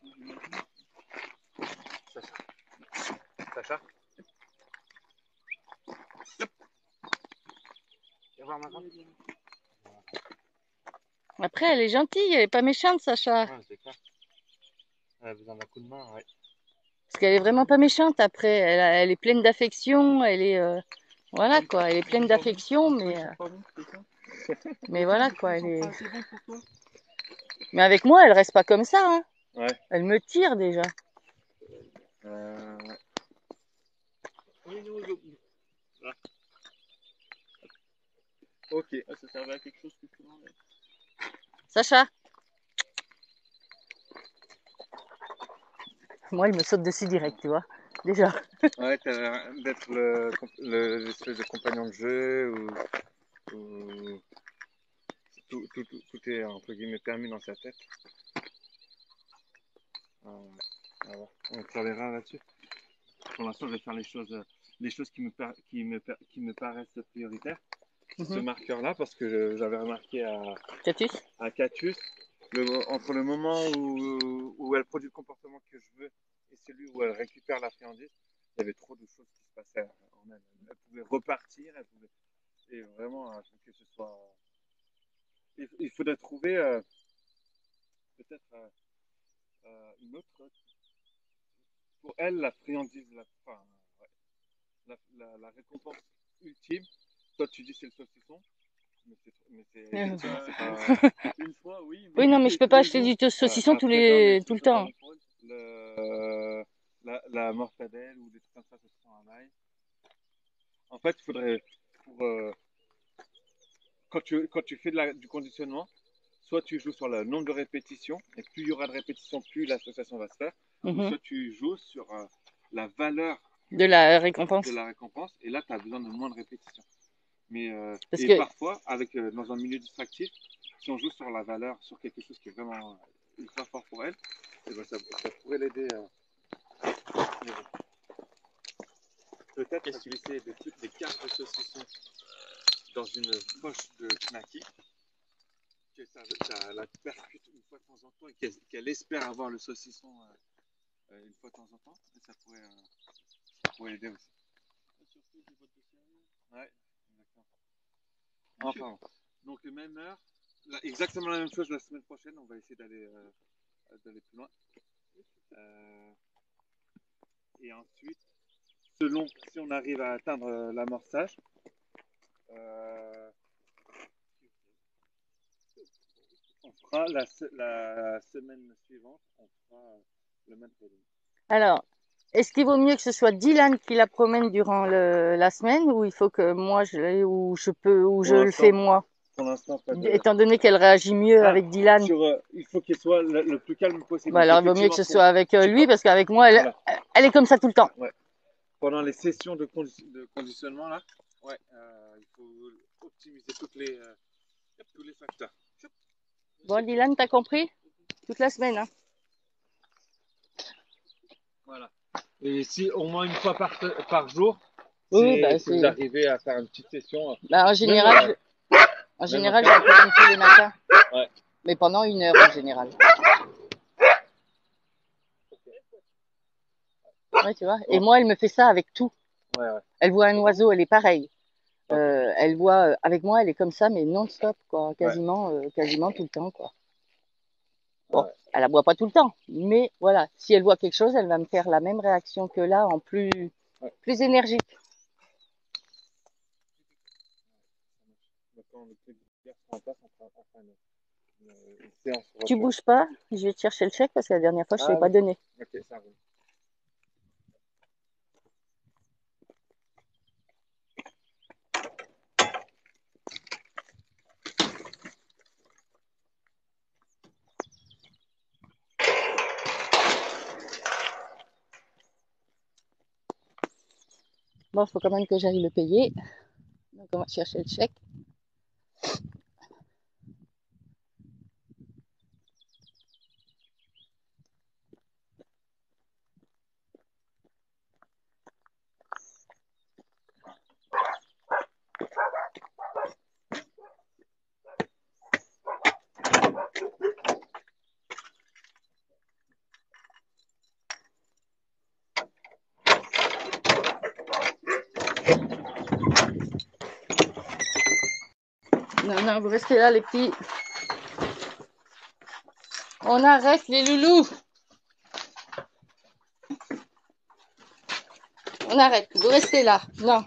j'imagine. Sacha? Yep. Viens voir ma femme. Après, elle est gentille, elle est pas méchante, Sacha. Ouais, c'est clair. Elle a besoin d'un coup de main, ouais. Parce qu'elle est vraiment pas méchante après. Elle est pleine d'affection, elle est. Voilà quoi, elle est pleine d'affection, mais voilà quoi, elle est. Mais avec moi, elle reste pas comme ça. Hein. Ouais. Elle me tire déjà. Ok. Ça servait à quelque chose que tu m'enlèves. Sacha. Moi, il me saute dessus direct, tu vois. Déjà. Ouais, t'as l'air d'être l'espèce de compagnon de jeu ou tout est entre guillemets permis dans sa tête. On travaillera là-dessus. Pour l'instant, je vais faire les choses qui me paraissent prioritaires. Ce marqueur-là, parce que j'avais remarqué à Catus, entre le moment où elle produit le comportement que je veux et celui où elle récupère la friandise, il y avait trop de choses qui se passaient en elle. Elle pouvait repartir, et vraiment, il faut que ce soit. Il faudrait trouver peut-être une autre. Pour elle, la friandise, la récompense ultime, toi tu dis c'est le saucisson, mais c'est pas. Une fois, oui. Oui, non, mais je peux pas acheter du saucisson tout le temps. La mortadelle ou des trucs comme ça, saucisson à l'ail. En fait, il faudrait, quand tu fais du conditionnement, soit tu joues sur le nombre de répétitions, et plus il y aura de répétitions, plus l'association va se faire, ou soit tu joues sur la valeur de la récompense. Et là, tu as besoin de moins de répétitions. Mais Parce et que parfois, avec dans un milieu distractif, si on joue sur la valeur, sur quelque chose qui est vraiment ultra fort pour elle, eh ben, ça pourrait l'aider. Mais bon. Peut-être glisser des cartes de saucisson dans une poche de knacky, que ça la percute une fois de temps en temps et qu'elle espère avoir le saucisson une fois de temps en temps. Et ça pourrait l'aider aussi. Surtout des boîtes de céréales. Ouais, exactement. Enfin, donc même heure, là, exactement la même chose la semaine prochaine. On va essayer d'aller plus loin. Et ensuite, selon si on arrive à atteindre l'amorçage, on fera la semaine suivante, on fera le même training. alors, est-ce qu'il vaut mieux que ce soit Dylan qui la promène durant la semaine ou il faut que moi je le fais moi? Pour l'instant, pas de... Étant donné qu'elle réagit mieux avec Dylan. Il faut qu'elle soit le plus calme possible. Bah alors il vaut mieux que ce soit avec lui parce qu'avec moi, elle est comme ça tout le temps. Ouais. Pendant les sessions de conditionnement, là, il faut optimiser tous les facteurs. Bon, Dylan, t'as compris? Toute la semaine, hein. Voilà. Et si au moins une fois par jour, Oui, bah, si vous arrivez à faire une petite session. Bah, en général, je la promène tous les matins. Ouais. Mais pendant 1 heure en général. Ouais, tu vois. Et moi, elle me fait ça avec tout. Ouais. Elle voit un oiseau, elle est pareille. Elle voit, avec moi, elle est comme ça, mais non-stop, quoi. Quasiment tout le temps, quoi. Bon, elle aboie pas tout le temps, mais voilà, si elle voit quelque chose, elle va me faire la même réaction que là, en plus énergique. Tu bouges pas, je vais te chercher le chèque parce que la dernière fois, je ne t'ai pas donné. Ok, ça roule. Bon, il faut quand même que j'aille le payer. Donc, on va chercher le chèque. Non, vous restez là, les petits. On arrête, les loulous. On arrête, vous restez là. Non.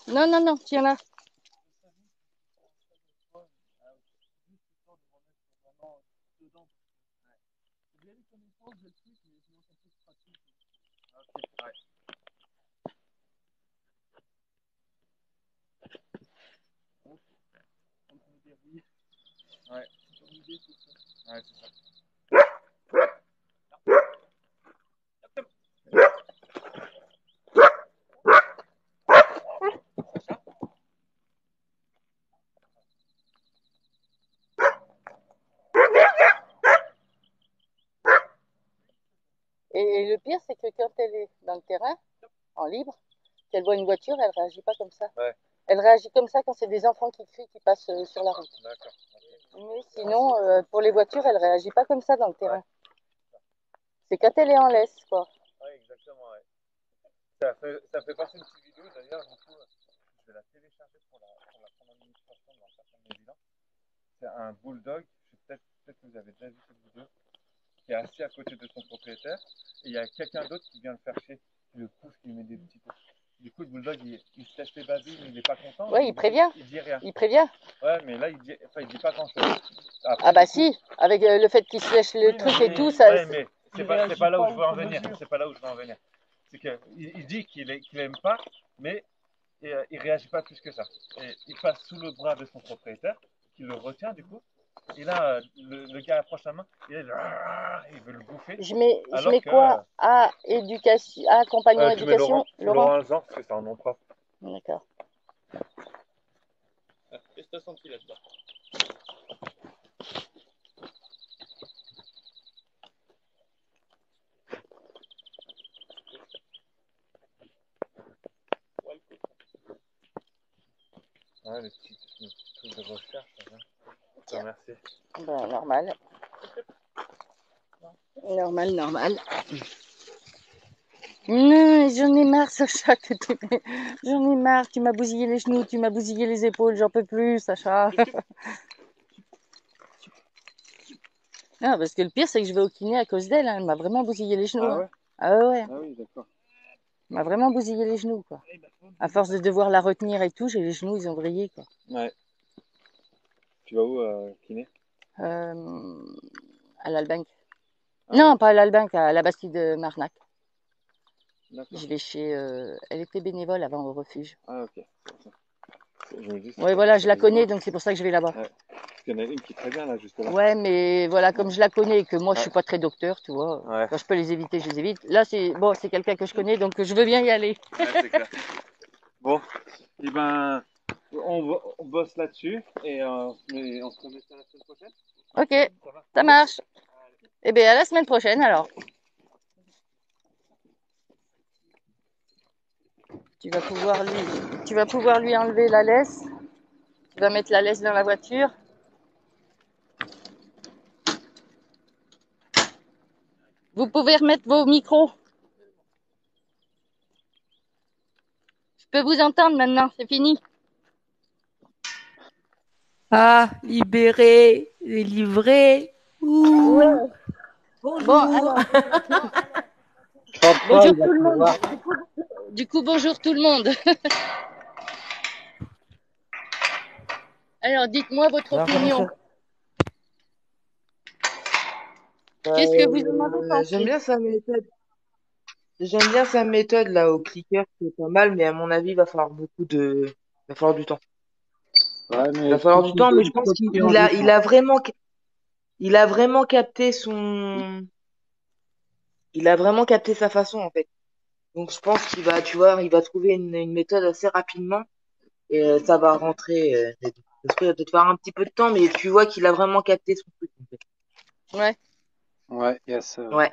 Non, tiens là. Ouais, c'est ça. Et le pire, c'est que quand elle est dans le terrain, en libre, qu'elle voit une voiture, elle réagit pas comme ça. Ouais. Elle réagit comme ça quand c'est des enfants qui crient, qui passent sur la route. D'accord. Mais sinon, pour les voitures, elle réagit pas comme ça dans le terrain. C'est quand elle est en laisse, quoi. Oui, exactement, ouais. Ça fait passer une petite vidéo d'ailleurs, du coup, je vais la télécharger pour la prendre en illustration dans certains de mes bilans. C'est un bulldog, peut-être que vous avez déjà vu cette vidéo, qui est assis à côté de son propriétaire, et il y a quelqu'un d'autre qui vient le faire chier, qui le pousse, qui lui met des petits coups. Du coup, le bulldog, il se laisse les babines, il n'est pas content. Ouais, il prévient. Il dit rien. Il prévient. Ouais, mais là, il dit pas grand-chose. Après, ah bah si, avec le fait qu'il se lèche le truc et tout, ça... Ouais, mais c'est pas là où je veux en venir. C'est pas là où je veux en venir. C'est qu'il dit qu'il aime pas, mais il réagit pas plus que ça. Et il passe sous le bras de son propriétaire, qui le retient du coup. Et là, le gars approche la main, et là, il veut le bouffer. Je mets quoi à éducation, à accompagnement éducation, Laurent Alzan, parce que c'est un nom propre. D'accord. Qu'est-ce que tu as senti là-dedans? Ouais, les petits trucs de recherche. Tiens, merci. Ben, normal. Normal. Non, j'en ai marre, Sacha. J'en ai marre. Tu m'as bousillé les genoux, tu m'as bousillé les épaules. J'en peux plus, Sacha. Non, parce que le pire, c'est que je vais au kiné à cause d'elle. Hein. Elle m'a vraiment bousillé les genoux. Ah ouais? Ah ouais. Ah oui, d'accord. Elle m'a vraiment bousillé les genoux, quoi. À force de devoir la retenir et tout, j'ai les genoux, ils ont vrillé, quoi. Ouais. Tu vas où, kiné? À l'Albank. Ah non, ouais. pas à l'Albank, à la Bastide de Marnac. D'accord. Je vais chez... elle était bénévole avant au refuge. Ah ok. Ouais, voilà, je la connais, donc c'est pour ça que je vais là-bas. Ouais. Parce qu'il y en a une qui est très bien là, juste là. Ouais, mais voilà, comme je la connais et que moi je suis pas très docteur, tu vois, Ouais. quand je peux les éviter, je les évite. Là, c'est bon, c'est quelqu'un que je connais, donc je veux bien y aller. Ouais, c'est clair. Bon, et ben, on bosse là-dessus et on se remet ça la semaine prochaine. Ok, ça marche. Eh bien, à la semaine prochaine alors. Tu vas pouvoir lui enlever la laisse. Tu vas mettre la laisse dans la voiture. Vous pouvez remettre vos micros. Je peux vous entendre maintenant, c'est fini. Ah, libéré, délivré. Ouh. Ouais. Bonjour. Bon, alors. Bonjour tout le monde. Du coup, bonjour tout le monde. Alors, dites-moi votre opinion. Qu'est-ce que vous en avez pensé? J'aime bien sa méthode. J'aime bien sa méthode là au clicker, c'est pas mal, mais à mon avis, il va falloir il va falloir du temps. Ouais, Il va falloir du temps, mais je pense il a vraiment capté il a vraiment capté sa façon en fait. Donc je pense qu'il va, tu vois, il va trouver une méthode assez rapidement et ça va rentrer. Ça va peut-être faire un petit peu de temps, mais tu vois qu'il a vraiment capté son truc en fait. Ouais. Ouais, yes. Ouais.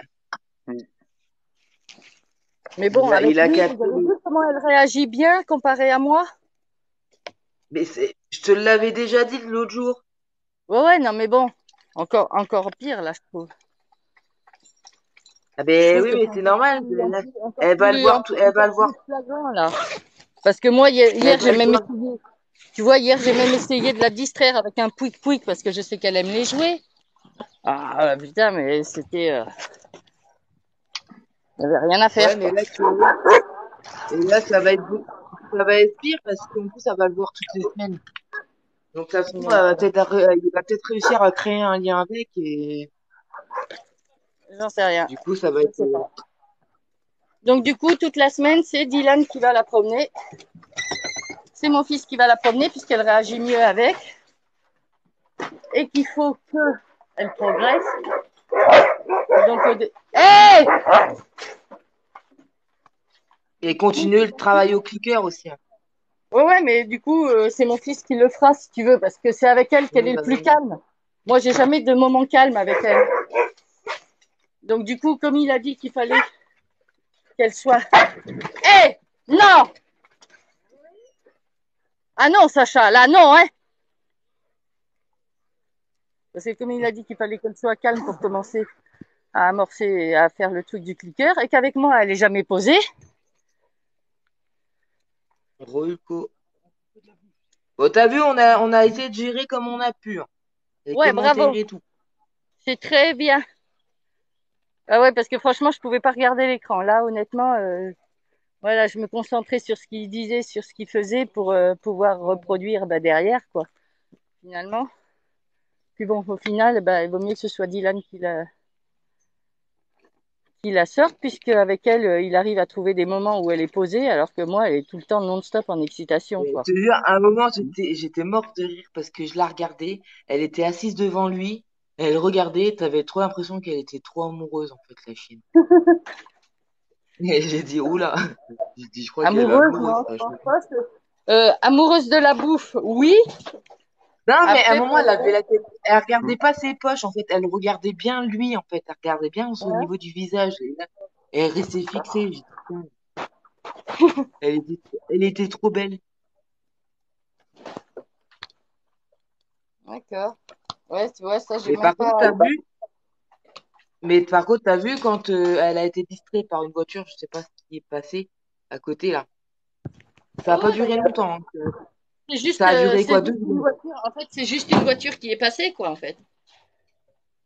Mais bon, avec il a lui, capté. vous avez vu comment elle réagit bien comparé à moi? Mais je te l'avais déjà dit l'autre jour. Ouais, non, mais bon, encore pire là, je trouve. Ah ben oui, mais c'est normal. Elle va le voir elle va le voir. Flagrant, là. Parce que moi, hier j'ai même essayé. Tu vois, hier, j'ai même essayé de la distraire avec un pouic-pouic parce que je sais qu'elle aime les jouer. Ah, putain, mais c'était... Il n'y avait rien à faire. Ouais, mais là, et là, ça va être pire parce qu'en plus, ça va le voir toutes les semaines. Donc, ça se trouve, il va peut-être réussir à créer un lien avec et J'en sais rien. du coup, ça va être. Donc, du coup, toute la semaine, c'est Dylan qui va la promener. C'est mon fils qui va la promener puisqu'elle réagit mieux avec. Et qu'il faut qu'elle progresse. Donc, hey! Et continuer le travail au clicker aussi. Hein. Ouais, mais du coup, c'est mon fils qui le fera si tu veux, parce que c'est avec elle qu'elle est le plus calme. Moi, j'ai jamais de moment calme avec elle. Donc, du coup, comme il a dit qu'il fallait qu'elle soit... Hé! Non! Ah non, Sacha, là, non, hein! Parce que comme il a dit qu'il fallait qu'elle soit calme pour commencer à amorcer, à faire le truc du clicker, et qu'avec moi, elle est jamais posée. Reco. Bon, t'as vu, on a essayé de gérer comme on a pu, hein. Les Ouais, commentaires bravo. et tout. C'est très bien. Ah ouais, parce que franchement, je pouvais pas regarder l'écran. Là, honnêtement, voilà, je me concentrais sur ce qu'il disait, sur ce qu'il faisait pour pouvoir reproduire derrière, quoi, finalement. Puis bon, au final, il vaut mieux que ce soit Dylan qui la sorte, puisque avec elle, il arrive à trouver des moments où elle est posée, alors que moi, elle est tout le temps non-stop en excitation, Mais quoi. je te jure, à un moment, j'étais morte de rire parce que je la regardais. Elle était assise devant lui. Elle regardait. T'avais trop l'impression qu'elle était trop amoureuse, en fait, la chienne. Et j'ai dit, oula. J'ai dit, je crois qu'elle est Amoureuse, amoureuse, non, je la pense chienne. pas. Amoureuse de la bouffe, oui. Non, mais à un Après, moment, elle avait la tête. Elle regardait pas ses poches, en fait. Elle regardait bien lui, en fait. Elle regardait bien au ouais, niveau du visage. Et là, elle restait fixée. J'ai dit, putain, elle était trop belle. d'accord. Ouais, tu vois, ça, j'ai Mais même par contre, pas. t'as vu quand elle a été distraite par une voiture, je sais pas ce qui est passé à côté là. Ça a Ouais, pas ouais, duré longtemps, hein. Ça a duré c'est quoi, juste deux une secondes. voiture. En fait, c'est juste une voiture qui est passée, quoi, en fait.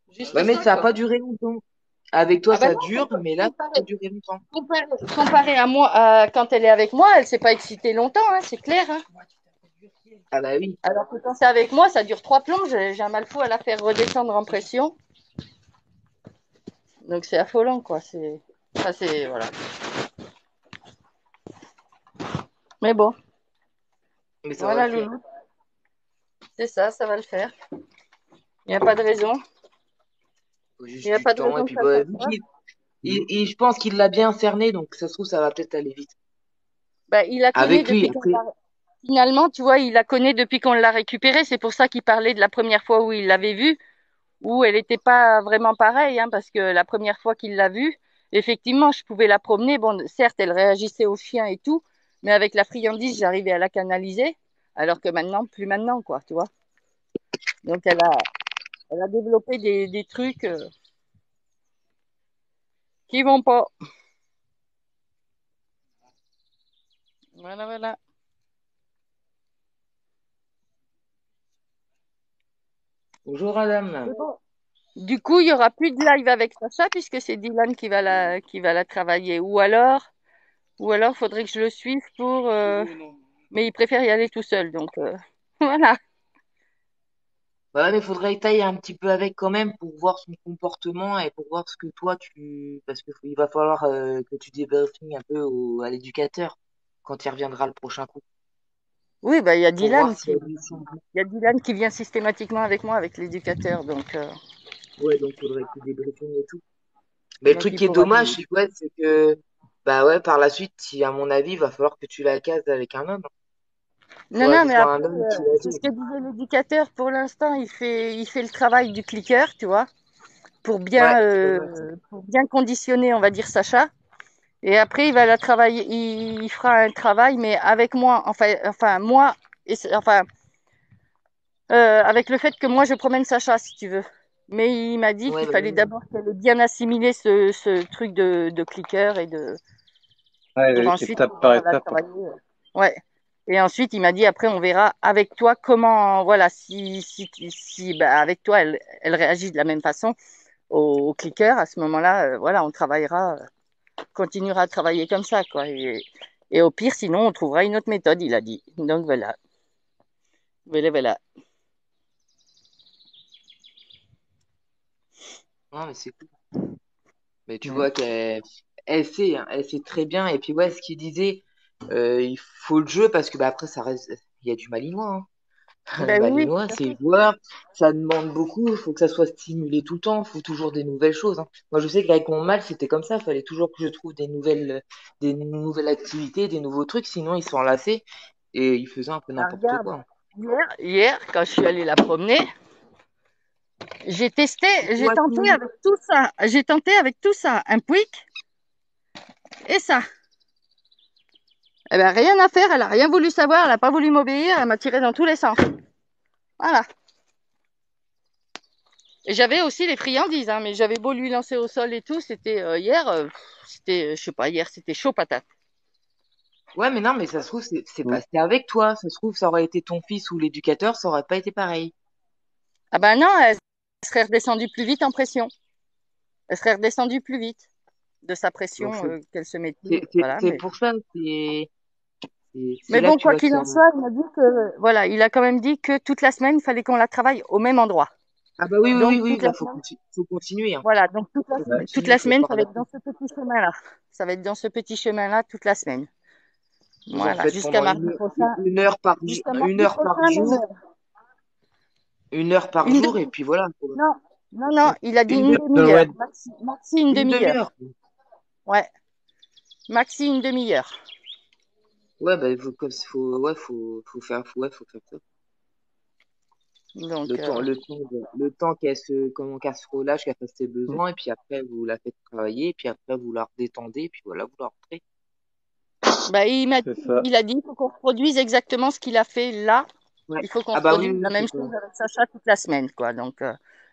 Ouais, Juste mais ça, ça a quoi. pas duré longtemps. Avec toi, Ah ben ça non, dure, mais là, ça a pas duré longtemps. comparé à moi, quand elle est avec moi, elle s'est pas excitée longtemps, hein, c'est clair, hein. Ah bah oui. Alors que quand c'est avec moi, ça dure 3 plombes. J'ai un mal fou à la faire redescendre en pression. Donc c'est affolant, quoi. Voilà. Mais bon, Mais ça va le voilà, faire. Loulou. C'est ça, ça va le faire. Il n'y a pas de raison. Faut Il n'y juste a du pas de temps. Et raison que puis ça ne bah, fasse vu pas. je pense qu'il l'a bien cerné, donc ça se trouve, ça va peut-être aller vite. Il la connaît Avec lui, depuis qu'on après. l'a. Finalement, tu vois, il la connaît depuis qu'on l'a récupérée. C'est pour ça qu'il parlait de la première fois où il l'avait vue, où elle n'était pas vraiment pareille, hein, parce que la première fois qu'il l'a vue, effectivement, je pouvais la promener. Bon, certes, elle réagissait au chien et tout, mais avec la friandise, j'arrivais à la canaliser, alors que maintenant, plus maintenant, quoi, tu vois. Donc, elle a développé des trucs qui vont pas. Voilà, voilà. Bonjour, madame. Mais bon. Du coup, il y aura plus de live avec Sacha puisque c'est Dylan qui va la travailler. Ou alors, faudrait que je le suive pour. Mais il préfère y aller tout seul, donc voilà. Voilà, mais faudrait que t'ailles un petit peu avec quand même pour voir son comportement et pour voir ce que toi tu. Parce qu'il va falloir que tu débriefing un peu à l'éducateur quand il reviendra le prochain coup. Oui, il y a Pour voir Dylan s'il y qui, a du changement. il y a Dylan qui vient systématiquement avec moi, avec l'éducateur, donc Ouais, donc faudrait que tu débriefing et tout. Mais le truc il qui est pourra. dommage, c'est que, bah ouais, par la suite, si, à mon avis, il va falloir que tu la cases avec un homme. Non, Faudrait non, que ce mais soit après, un homme qui la c'est ce gère. que disait l'éducateur. Pour l'instant, il fait le travail du clicker, tu vois, pour Ouais, bien, c'est pas mal ça. pour bien conditionner, on va dire, Sacha. Et après, il va la travailler, il fera un travail, mais avec moi, enfin moi, enfin, avec le fait que moi, je promène Sacha, si tu veux. Mais il m'a dit Ouais, qu'il bah fallait oui. d'abord qu'elle ait bien assimilé ce truc de clicker pour Ouais, ensuite étape par pouvoir la étape. travailler. Ouais. Et ensuite, il m'a dit, après, on verra avec toi comment, voilà, si avec toi, elle réagit de la même façon au clicker, à ce moment-là, voilà, continuera à travailler comme ça, quoi. Et au pire, sinon, on trouvera une autre méthode, il a dit. Donc voilà. Voilà, voilà. Non, mais c'est cool. Mais tu Mm. vois qu'elle sait, hein, elle sait très bien. Et puis ouais, ce qu'il disait, il faut le jeu parce que bah après ça reste, il y a du malinois, hein. Le Ben oui, oui, malinois, tout à c'est fait. joueur, ça demande beaucoup, il faut que ça soit stimulé tout le temps, il faut toujours des nouvelles choses, hein. Moi, je sais qu'avec mon mâle, c'était comme ça, il fallait toujours que je trouve des nouvelles activités, des nouveaux trucs, sinon il s'enlaçait et il faisait un peu Ah, n'importe regarde, quoi, hein. hier, quand je suis allée la promener, j'ai testé, C'est j'ai toi tenté qui... avec tout ça. J'ai tenté avec tout ça, un Pouic et ça. Eh ben, rien à faire, elle a rien voulu savoir, elle a pas voulu m'obéir, elle m'a tiré dans tous les sens. Voilà. Et j'avais aussi les friandises, hein, mais j'avais beau lui lancer au sol et tout, c'était hier, c'était, je sais pas, hier c'était chaud patate. Ouais, mais non, mais ça se trouve, c'est Mm. passé avec toi. Ça se trouve, ça aurait été ton fils ou l'éducateur, ça aurait pas été pareil. Ah ben non, elle serait redescendue plus vite en pression. Elle serait redescendue plus vite de sa Donc, pression qu'elle se c'est mettait. c'est- Voilà, c'est mais pour ça, c'est mais là que bon, tu quoi vois qu'il qu'il y en a. soit, il m'a dit que voilà, il a quand même dit que toute la semaine, il fallait qu'on la travaille au même endroit. Ah bah oui, oui, oui, Donc oui, toute bah la semaine, faut continuer, hein. voilà, donc Faut toute continuer, la faut semaine, ça par va la être dans suite. ce petit chemin-là. Ça va être dans ce petit chemin-là toute la semaine. Vous en Voilà, faites jusqu'à pendant mardi prochain. Jusqu'à une mardi heure par prochain, 9 jour, heures. une heure par Une jour, et demi. puis voilà. Non, non, non, il a dit Une une demi-heure, demi-heure. Ouais. Maxi une une demi-heure. demi-heure. Ouais, maxi une demi-heure. Ouais, bah ouais, faut faire ça. Donc, Le temps qu'elle se relâche, qu'elle fasse ses besoins, et puis après, vous la faites travailler, et puis après, vous la redétendez, et puis voilà, vous la rentrez. bah, C'est ça. il a dit qu'il faut qu'on reproduise exactement ce qu'il a fait là. Ouais. Il faut qu'on Ah bah oui, reproduise oui, la même c'est ça. chose avec Sacha toute la semaine, quoi. Donc,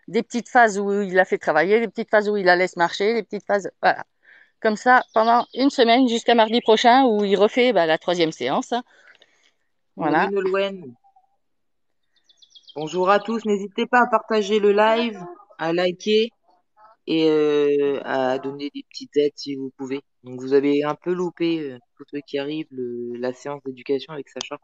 des petites phases où il a fait travailler, des petites phases où il la laisse marcher, des petites phases, voilà. Comme ça, pendant une semaine jusqu'à mardi prochain où il refait bah, la 3e séance, hein. Salut Voilà. Nolwenn. Bonjour à tous. N'hésitez pas à partager le live, à liker et à donner des petites aides si vous pouvez. Donc vous avez un peu loupé, tous ceux qui arrivent, la séance d'éducation avec Sacha.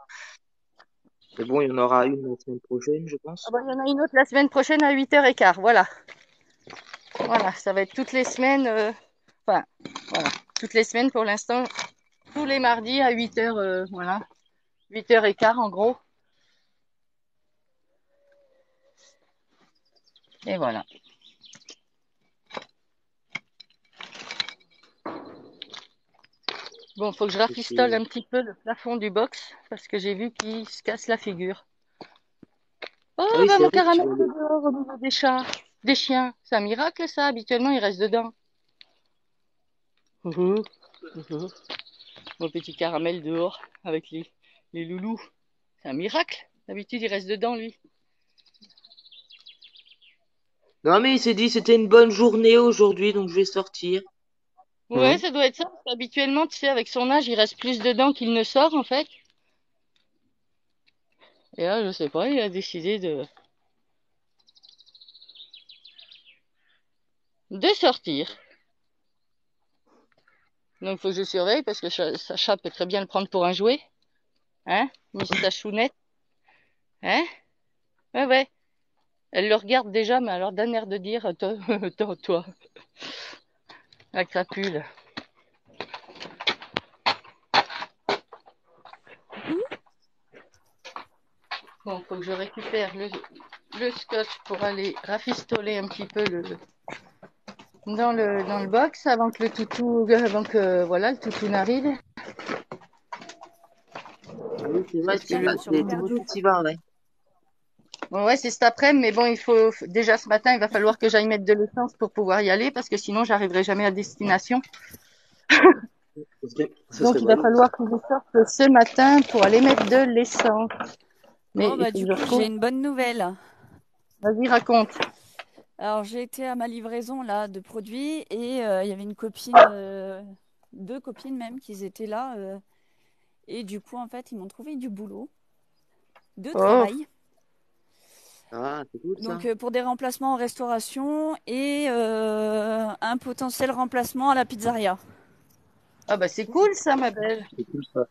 Mais bon, il y en aura une la semaine prochaine, je Ah pense. bah, il y en a une autre la semaine prochaine à 8h15. Voilà. Voilà, ça va être toutes les semaines. Enfin, voilà. Toutes les semaines pour l'instant. Tous les mardis à 8h, voilà. 8h15 en gros. Et voilà. Bon, faut que je rafistole un petit peu le plafond du box parce que j'ai vu qu'il se casse la figure. Oh, Ah oui, bah c'est mon vrai que tu caramel vas est dehors au milieu des chats, des chiens. C'est un miracle ça. Habituellement, il reste dedans. Uhou, uhou. Mon petit caramel dehors avec les loulous. C'est un miracle. D'habitude, il reste dedans lui. Non, mais il s'est dit c'était une bonne journée aujourd'hui, donc je vais sortir. Ouais, ça doit être ça. Parce qu'habituellement, tu sais, avec son âge, il reste plus dedans qu'il ne sort en fait. Et là, je sais pas, il a décidé de sortir. Donc, faut que je surveille parce que Sacha peut très bien le prendre pour un jouet. Hein, Miss Tachounette. Hein? Ouais, ouais. Elle le regarde déjà, mais alors d'un air de dire, toi, la crapule. Bon, faut que je récupère le scotch pour aller rafistoler un petit peu dans le box avant que voilà, le toutou n'arrive. Oui, c'est vrai Parce que que Tiens, je me suis c'est reperdue. tout petit vin, ouais. ouais, c'est cet après-midi, mais bon, déjà ce matin, il va falloir que j'aille mettre de l'essence pour pouvoir y aller parce que sinon, j'arriverai jamais à destination. Ce Donc, serait il va ballot. falloir que je sorte ce matin pour aller mettre de l'essence. Mais Bon, il bah, faut que du je coup, j'ai retrouve. une bonne nouvelle. Vas-y, raconte. Alors, j'ai été à ma livraison là de produits et il y avait une copine, deux copines même, qui étaient là. Et du coup, en fait, ils m'ont trouvé du boulot, de Oh, travail. Ah, c'est cool ça. Donc, pour des remplacements en restauration et un potentiel remplacement à la pizzeria. ah bah c'est cool ça, ma belle. C'est cool ça.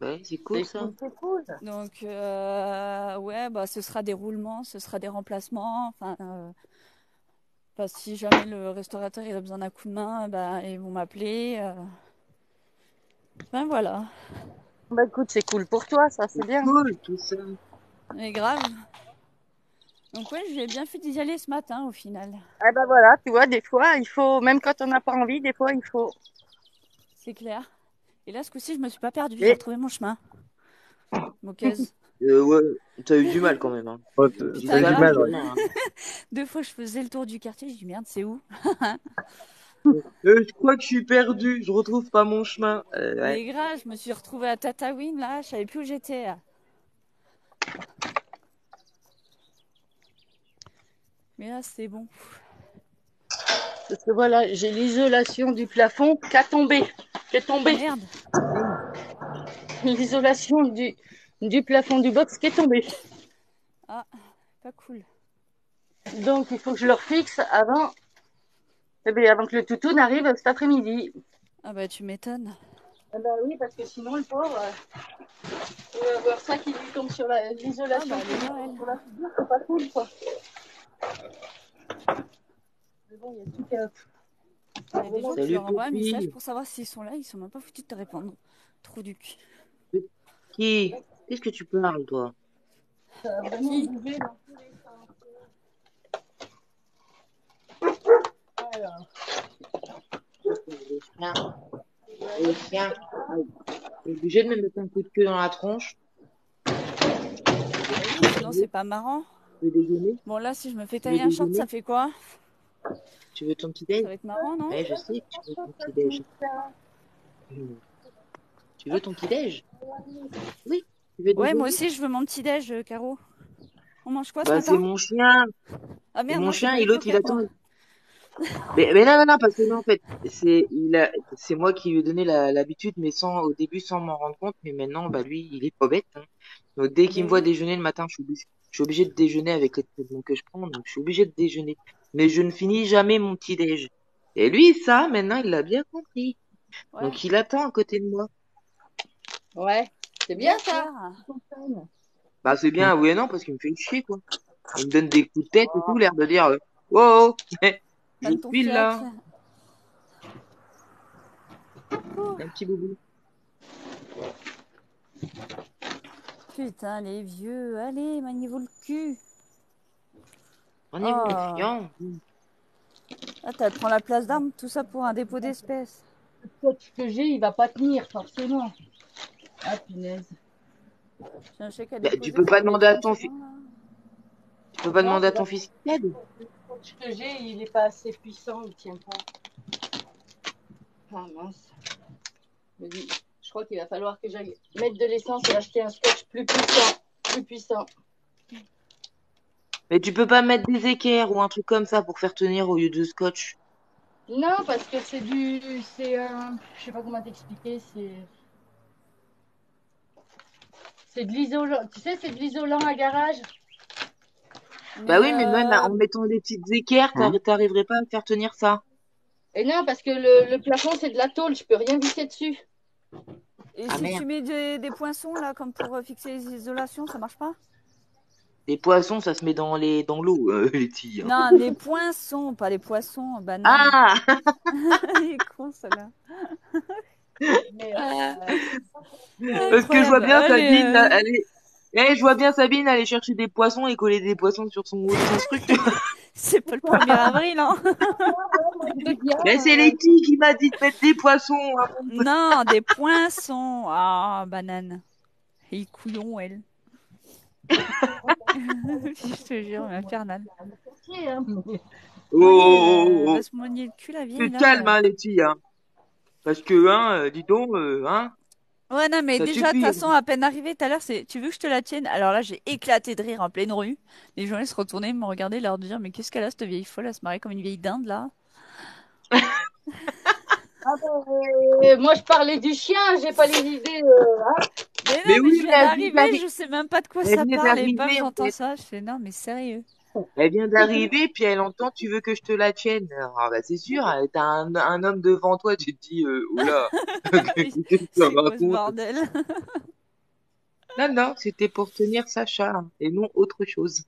Ouais, c'est cool C'est ça. cool, c'est cool. Donc, ouais, bah, ce sera des roulements, ce sera des remplacements. Enfin, bah, si jamais le restaurateur il a besoin d'un coup de main, bah, ils vont m'appeler. Ben voilà, Bah écoute, c'est cool pour toi, ça, c'est C'est bien. cool tout ça. mais grave. Donc ouais, j'ai bien fait d'y aller ce matin au final. Ah bah voilà, tu vois, des fois, il faut, même quand on n'a pas envie, des fois, il faut. C'est clair. Et là, ce coup-ci, je me suis pas perdue, j'ai Et retrouvé mon chemin. Moqueuse. Ouais, t'as eu du mal quand même, hein. Oh, Je dis Putain, t'as eu ça, du mais grave. mal, c'est ouais. bien, hein. 2 fois, je faisais le tour du quartier, je dis merde, c'est où? Je crois que je suis perdu, je retrouve pas mon chemin. Ouais. Mais grave, je me suis retrouvée à Tataouine, là, je savais plus où j'étais. Mais Mais là, c'est bon. Parce que voilà, j'ai l'isolation du plafond qui a tombé. Qui est tombée. Merde. L'isolation du plafond du box qui est tombée. Ah, pas cool. Donc, il faut que je le refixe avant que le toutou n'arrive cet après-midi. Ah bah, tu m'étonnes. Ah bah oui, parce que sinon, le pauvre, il va avoir ça qui lui tombe sur l'isolation. Ah bah, elle est là, elle. Sur la figure, c'est pas cool, quoi. Mais bon, il y a tout qu'à... Il y a des gens qui Salut, leur envoient un Poppy. message pour savoir s'ils sont là, ils sont même pas foutus de te répondre. Trou du cul. Qui? Qu'est-ce que tu parles, toi? Ça a vraiment Qui? bougé dans tous les sens. Alors, Le chien. T'es obligé de me mettre un coup de queue dans la tronche. Bah oui, sinon c'est pas marrant. Tu veux déjeuner? Bon là, si je me fais Tu veux tailler un short, déjeuner? ça fait quoi? Tu veux ton petit Ça déj? va être marrant, non? Ouais, je sais que tu veux ton petit déj. Tu veux ton petit déj? Oui. Tu veux Ouais, déjeuner? moi aussi, je veux mon petit déj, Caro. On mange quoi ce Bah, matin? c'est mon chien. Ah Et merde, mon non, c'est chien pas et les l'autre, il croquettes, attend. moi. Mais non, parce que non, en fait, c'est moi qui lui ai donné l'habitude, mais au début, sans m'en rendre compte. Mais maintenant, bah, lui, il est pas bête, hein. Donc, dès Ah qu'il ben me voit oui. déjeuner le matin, je suis obligé de déjeuner avec les traitements que je prends. Donc, je suis obligé de déjeuner. Mais je ne finis jamais mon petit déj. Et lui, ça, maintenant, il l'a bien compris. Ouais. Donc, il attend à côté de moi. ouais, c'est bien ça. Super. Bah, c'est bien, oui et non, parce qu'il me fait chier, quoi. Il me donne des coups de tête et tout, l'air de dire, oh, je Donne ton suis fiat. là. Ouh, Un petit boubou. putain, les vieux. Allez, maniez-vous le cul. Prenez-vous le Oh. fion. Ah, t'as prends la place d'armes, tout ça pour un dépôt d'espèces. Le coach que j'ai, il va pas tenir, forcément. Ah, punaise. J'ai un chèque à Bah, déposer, tu peux ça pas va mettre demander à 30 ton secondes, là. Tu peux pas Non, demander à là, ton fils qu'il t'aide? le coach que j'ai, il est pas assez puissant, il tient pas. Ah mince. Je me dis, je crois qu'il va falloir que j'aille mettre de l'essence et acheter un scotch plus puissant. Plus puissant. Mais tu peux pas mettre des équerres ou un truc comme ça pour faire tenir au lieu de scotch. Non, parce que c'est un, je sais pas comment t'expliquer, c'est de l'isolant. Tu sais, c'est de l'isolant à garage. Bah oui, mais Mais même en mettant des petites équerres, t'arriverais pas à faire tenir ça. Et non, parce que le plafond, c'est de la tôle, je peux rien visser dessus. et Ah si merde. tu mets des poinçons là, comme pour fixer les isolations, ça marche pas? Les poissons, ça se met dans l'eau, les tiges. Non, des poinçons, pas des poissons, banane. Ah! Il est con, celle-là. Mais, Parce que je vois Incroyable. bien Allez, Sabine, je vois bien Sabine aller chercher des poissons et coller des poissons sur son truc. c'est pas le 1er avril, hein. Mais c'est Letty qui m'a dit de mettre des poissons. Hein. Non, des poinçons. Ah, banane. Et couillon, elle. Je te jure, infernal. Oh, Va se moigner le cul, la vieille, tu te là. calmes, hein, Letty. Hein. Parce que, dis donc, hein, Ouais, non, mais ça déjà, de toute suffit. façon, à peine arrivé tout à l'heure, tu veux que je te la tienne? Alors là, j'ai éclaté de rire en pleine rue. Les gens, ils se retournaient, me regardaient, leur dire, mais qu'est-ce qu'elle a, cette vieille folle? Elle se marrait comme une vieille dinde, là. moi, je parlais du chien, j'ai pas les idées. Mais non, Mais mais oui, je mais viens elle vient d'arriver, je sais même pas de quoi elle ça vient parle, et bam, d'arriver, en j'entends fait. ça. Je fais, non, mais sérieux. Elle vient d'arriver, puis elle entend, tu veux que je te la tienne. Ah, bah, c'est sûr, t'as un homme devant toi, tu te dis, oula, qu'est-ce que tu C'est quoi ce racontes? bordel? Non, c'était pour tenir Sacha, hein, et non autre chose.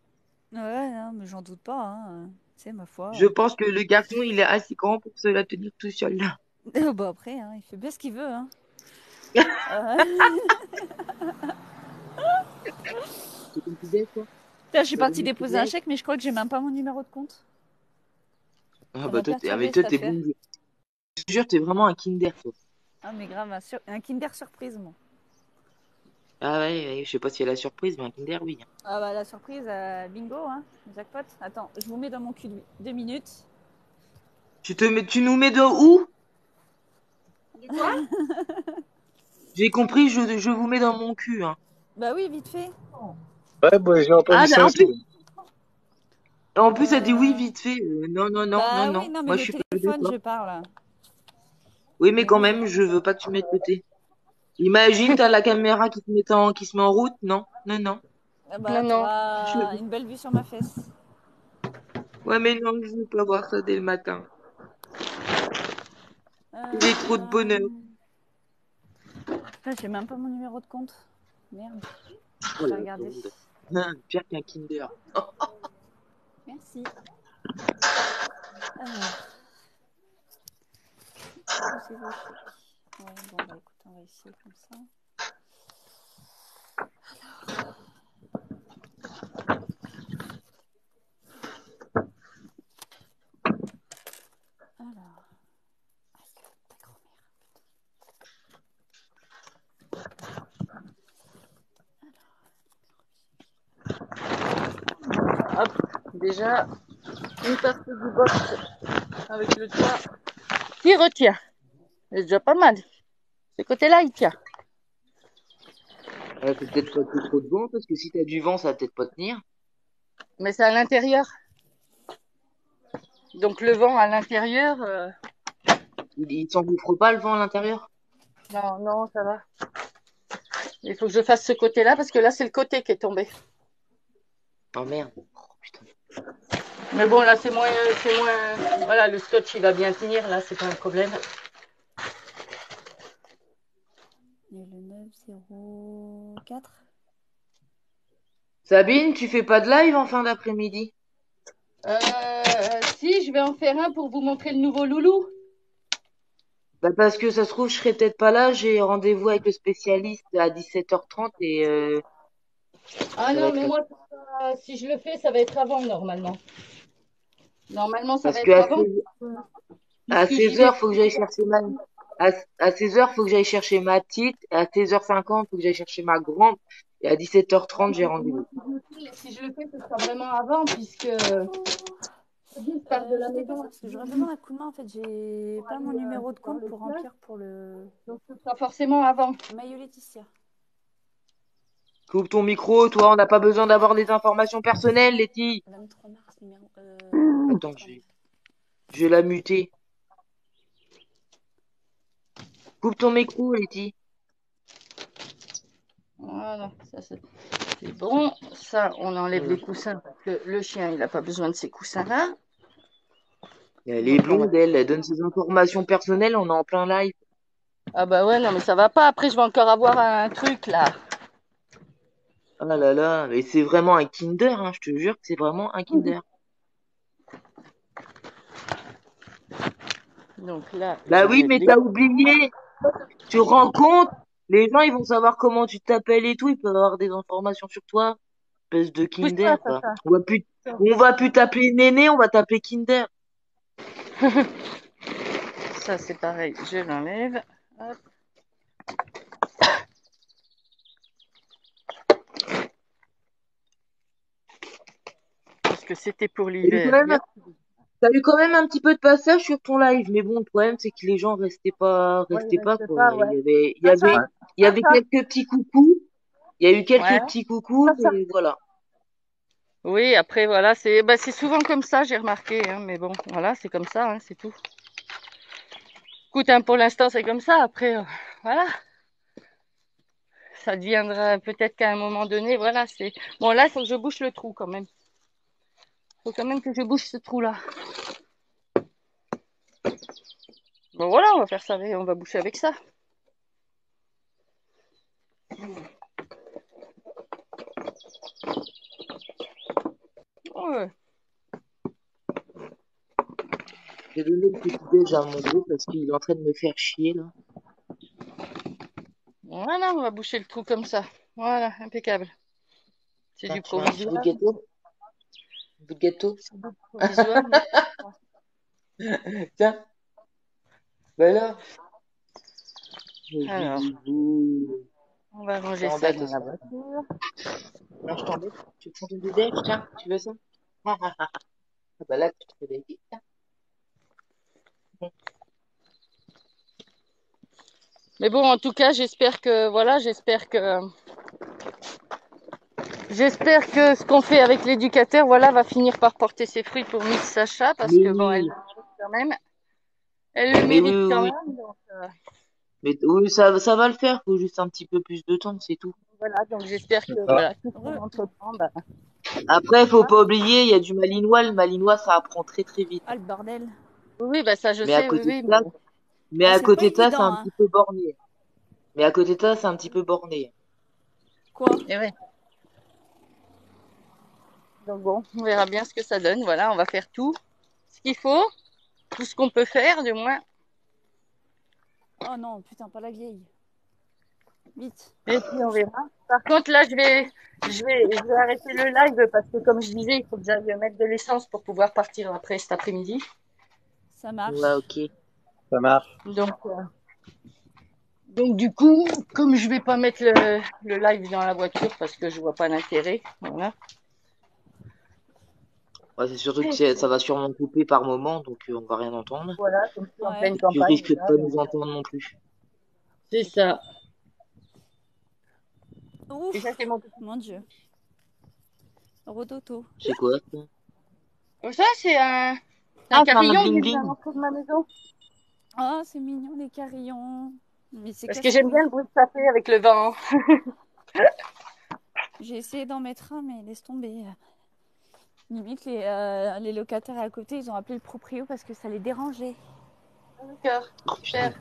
Ouais, non, mais j'en doute pas, hein. C'est ma foi. Je pense que le garçon, il est assez grand pour se la tenir tout seul, là. Bah après, hein, il fait bien ce qu'il veut, hein. C'est ton petit déj, toi? Là, je suis T'as partie donné déposer un petit déj? chèque, mais je crois que j'ai même pas mon numéro de compte. Ah, Ça bah, m'a toi, perturbée, toi, cette t'es affaire. bon. Je te jure, t'es vraiment un Kinder, toi. Ah, mais grave, un Kinder surprise, moi. Ah ouais, je sais pas si elle a la surprise, mais un Kinder, oui. Ah bah la surprise, bingo, hein, jackpot. Attends, je vous mets dans mon cul 2 minutes. Tu nous mets de où? J'ai compris, je vous mets dans mon cul, hein. Bah oui, vite fait. Ouais, bah, j'ai entendu Ah, ça en aussi. plus, En plus, elle dit oui, vite fait. Non, non, non, non, Bah oui, non. non, mais Moi, je le suis pas téléphone, d'accord. je parle. Oui, mais Mais quand oui. même, je veux pas que tu mettes de côté. Imagine, t'as la caméra qui se met en route. Non, non, non. Ah bah Non, là, tu non. auras une belle vue sur ma fesse. Ouais, mais non, je veux pas voir ça dès le matin. J'ai trop de bonheur. Putain, j'ai même pas mon numéro de compte. Merde. Oh Je vais la regarder. grande. Pire qu'un Kinder. Merci. Alors, posez vos chèques. Ouais, bon, bah écoute, on va essayer comme ça. Alors. Ta grand-mère. Hop, déjà, une partie du box avec le toit qui retient. C'est déjà pas mal. Ce côté-là, il tient. Faut peut-être pas qu'il y ait trop de vent, parce que si t'as du vent, ça va peut-être pas tenir. Mais c'est à l'intérieur. Donc le vent à l'intérieur, Il s'engouffre pas le vent à l'intérieur? non, non, ça va. Il faut que je fasse ce côté-là parce que là, c'est le côté qui est tombé. Oh merde. Oh putain. Mais bon, là, c'est moins. Voilà, le scotch, il va bien tenir. Là, c'est pas un problème. Et le 904. Sabine, tu fais pas de live en fin d'après-midi? Si, je vais en faire un pour vous montrer le nouveau loulou. Bah parce que ça se trouve, je serai peut-être pas là. J'ai rendez-vous avec le spécialiste à 17h30 et Ah ça va non, être mais la... moi, si je le fais, ça va être avant, normalement. Normalement, ça Parce va que être avant, à puisque j'y 16 vais. heures, faut que j'aille chercher à 16 heures, faut que j'aille chercher ma petite. À 16h50, faut que j'aille chercher ma grande. Et à 17h30, j'ai rendez-vous. Si je le fais, ce sera vraiment avant, puisque je pars de la J'étais pas maison. sûre parce que j'aurais besoin d'un coup de main. En fait, j'ai pas mon numéro de compte pour remplir pour le Donc, ce sera forcément avant. maillot Laetitia. Coupe ton micro, toi, on n'a pas besoin d'avoir des informations personnelles, Letty. 23 mars, numéro. Attends, 23 mai. je vais la muter. Coupe ton micro, Letty. Voilà, ça c'est bon. Ça, on enlève Voilà. les coussins parce que le chien, il n'a pas besoin de ces coussins-là. Elle est Donc, on va... blonde, elle donne ses informations personnelles, on est en plein live. Ah bah ouais, non, mais ça va pas. Après, je vais encore avoir un truc là. Ah là là, mais c'est vraiment un Kinder, hein, je te jure que c'est vraiment un Kinder. Donc là, Bah je oui, vais mais les... t'as oublié. Tu te rends compte? Les gens, ils vont savoir comment tu t'appelles et tout, ils peuvent avoir des informations sur toi. Espèce de Pousse Kinder, pas, quoi. ça. On va plus t'appeler Néné, on va t'appeler Kinder. Ça, c'est pareil. Je l'enlève. Hop. Parce que c'était pour T'as eu quand l'hiver. même, t'as eu quand même un petit peu de passage sur ton live, mais bon, le problème, c'est que les gens Ouais, restaient pas, c'est quoi. pas, ouais. Il y avait quelques petits coucous. Il y a eu Ouais. quelques petits coucous, et voilà. Oui, après, voilà, c'est souvent comme ça, j'ai remarqué. Hein, mais bon, voilà, c'est comme ça, hein, c'est tout. Écoute, hein, pour l'instant, c'est comme ça. Après, voilà. Ça deviendra peut-être qu'à un moment donné, voilà, c'est... Bon, là, il faut que je bouche le trou quand même. Il faut quand même que je bouche ce trou-là. Bon, voilà, on va faire ça, on va boucher avec ça. Ouais. J'ai donné le petit déj à mon gros parce qu'il est en train de me faire chier, là. Voilà, on va boucher le trou comme ça. Voilà, impeccable. C'est Tiens, du tu veux un petit bout de provisoire. gâteau? Un bout de gâteau? C'est du provisoire. Tiens, ben là. Alors, Vous... on va ranger ça T'embête, dans la ça. voiture. Non, je t'embête. Tu veux prendre une déj? Tiens, tu veux ça? Ah, ah, ah. Ah, bah là, tu te réveilles vite, tiens. Mais bon, en tout cas, j'espère que J'espère que ce qu'on fait avec l'éducateur, voilà, va finir par porter ses fruits pour Miss Sacha, parce Mais que bon, elle oui, le mérite quand même. Elle le mais oui, mérite quand oui, oui. même, donc Mais oui, ça va le faire. Faut juste un petit peu plus de temps, c'est tout. voilà. Donc j'espère que C'est ça. voilà, tout ce qu'on Re- entreprend, bah, Après, faut pas oublier, il y a du malinois. Le malinois, ça apprend très très vite. Ah, le bordel. oui, bah ça je Mais à sais, oui, côté de oui, ça, mais mais Ah, à c'est pas côté de ça, c'est évident, un hein. petit peu borné. Mais à côté de ça, c'est un petit peu borné. Quoi? et ouais. Donc bon, on verra bien ce que ça donne. Voilà, on va faire tout ce qu'il faut, tout ce qu'on peut faire, du moins. Oh non, putain, pas la vieille. Vite. Et puis on verra. Par contre, là, je vais arrêter le live parce que, comme je disais, il faut que j'aille mettre de l'essence pour pouvoir partir après cet après-midi. Ça marche. Ouais, ok. Ça marche. Donc du coup, comme je vais pas mettre le live dans la voiture parce que je vois pas l'intérêt, voilà. Ouais, c'est surtout que ça va sûrement couper par moment, donc on va rien entendre. Voilà, comme je suis en Ouais. pleine Tu campagne. risques de Là, pas donc, nous entendre non plus. c'est ça. Ouf, Et ça, c'est mon petit. mon Dieu. Rodoto. C'est quoi ça? Donc ça, c'est un Ah, c'est un carillon que bling j'ai mis à bling. l'entrée de ma maison. Oh, c'est mignon, les carillons. Mais c'est Parce que j'aime bien casse-couille. le bruit que ça fait avec le vent. J'ai essayé d'en mettre un, mais laisse tomber. Limite, les locataires à côté, ils ont appelé le proprio parce que ça les dérangeait. D'accord, Oh, super. putain.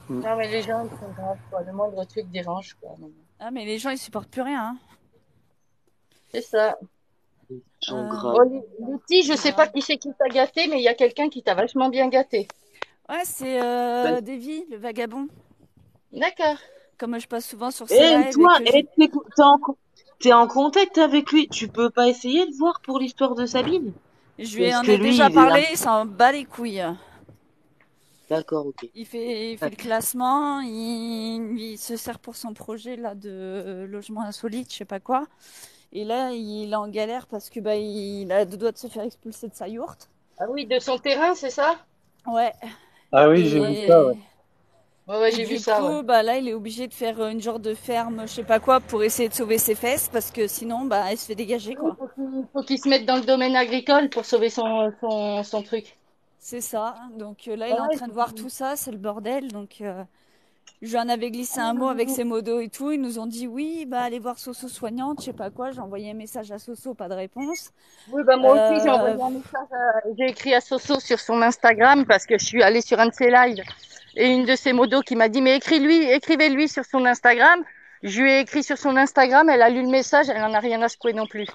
Non, mais les gens, ils sont graves, quoi. Le moindre truc dérange, quoi. Donc, Ah, mais les gens, ils supportent plus rien, hein. c'est ça. Ils sont Euh, graves. Oh, Lucie, je c'est sais pas grave. qui t'a gâté, mais il y a quelqu'un qui t'a vachement bien gâté. Ouais, c'est Ben, Davy, le vagabond. D'accord. Comme je passe souvent sur ses lives et toi, que je... t'es en contact avec lui. Tu peux pas essayer de voir pour l'histoire de Sabine? Je lui Parce en que ai lui, déjà il est là. parlé, il s'en bat les couilles. D'accord, ok. Il fait le classement, il se sert pour son projet là de logement insolite, je sais pas quoi. Et là, il est en galère parce que bah il a deux doigts de se faire expulser de sa yourte. Ah oui, de son terrain, c'est ça? Ouais. Ah oui, j'ai vu ça, ouais. Et, Ouais, et j'ai vu du ça, ouais. coup, bah là, il est obligé de faire une genre de ferme, je sais pas quoi, pour essayer de sauver ses fesses parce que sinon, bah, il se fait dégager Oui, quoi. faut qu'il se mette dans le domaine agricole pour sauver son truc. C'est ça. Donc là, il Ah est en ouais, train de voir tout ça, c'est le bordel. Donc je lui en avais glissé un mot avec ses modos et tout. Ils nous ont dit oui, bah allez voir Soso soignante, je sais pas quoi. J'ai envoyé un message à Soso, pas de réponse. oui, bah moi aussi, j'ai Euh, envoyé un message, j'ai écrit à Soso sur son Instagram parce que je suis allée sur un de ses lives et une de ses modos qui m'a dit mais écrivez-lui sur son Instagram. Je lui ai écrit sur son Instagram, elle a lu le message, elle en a rien à secouer non plus.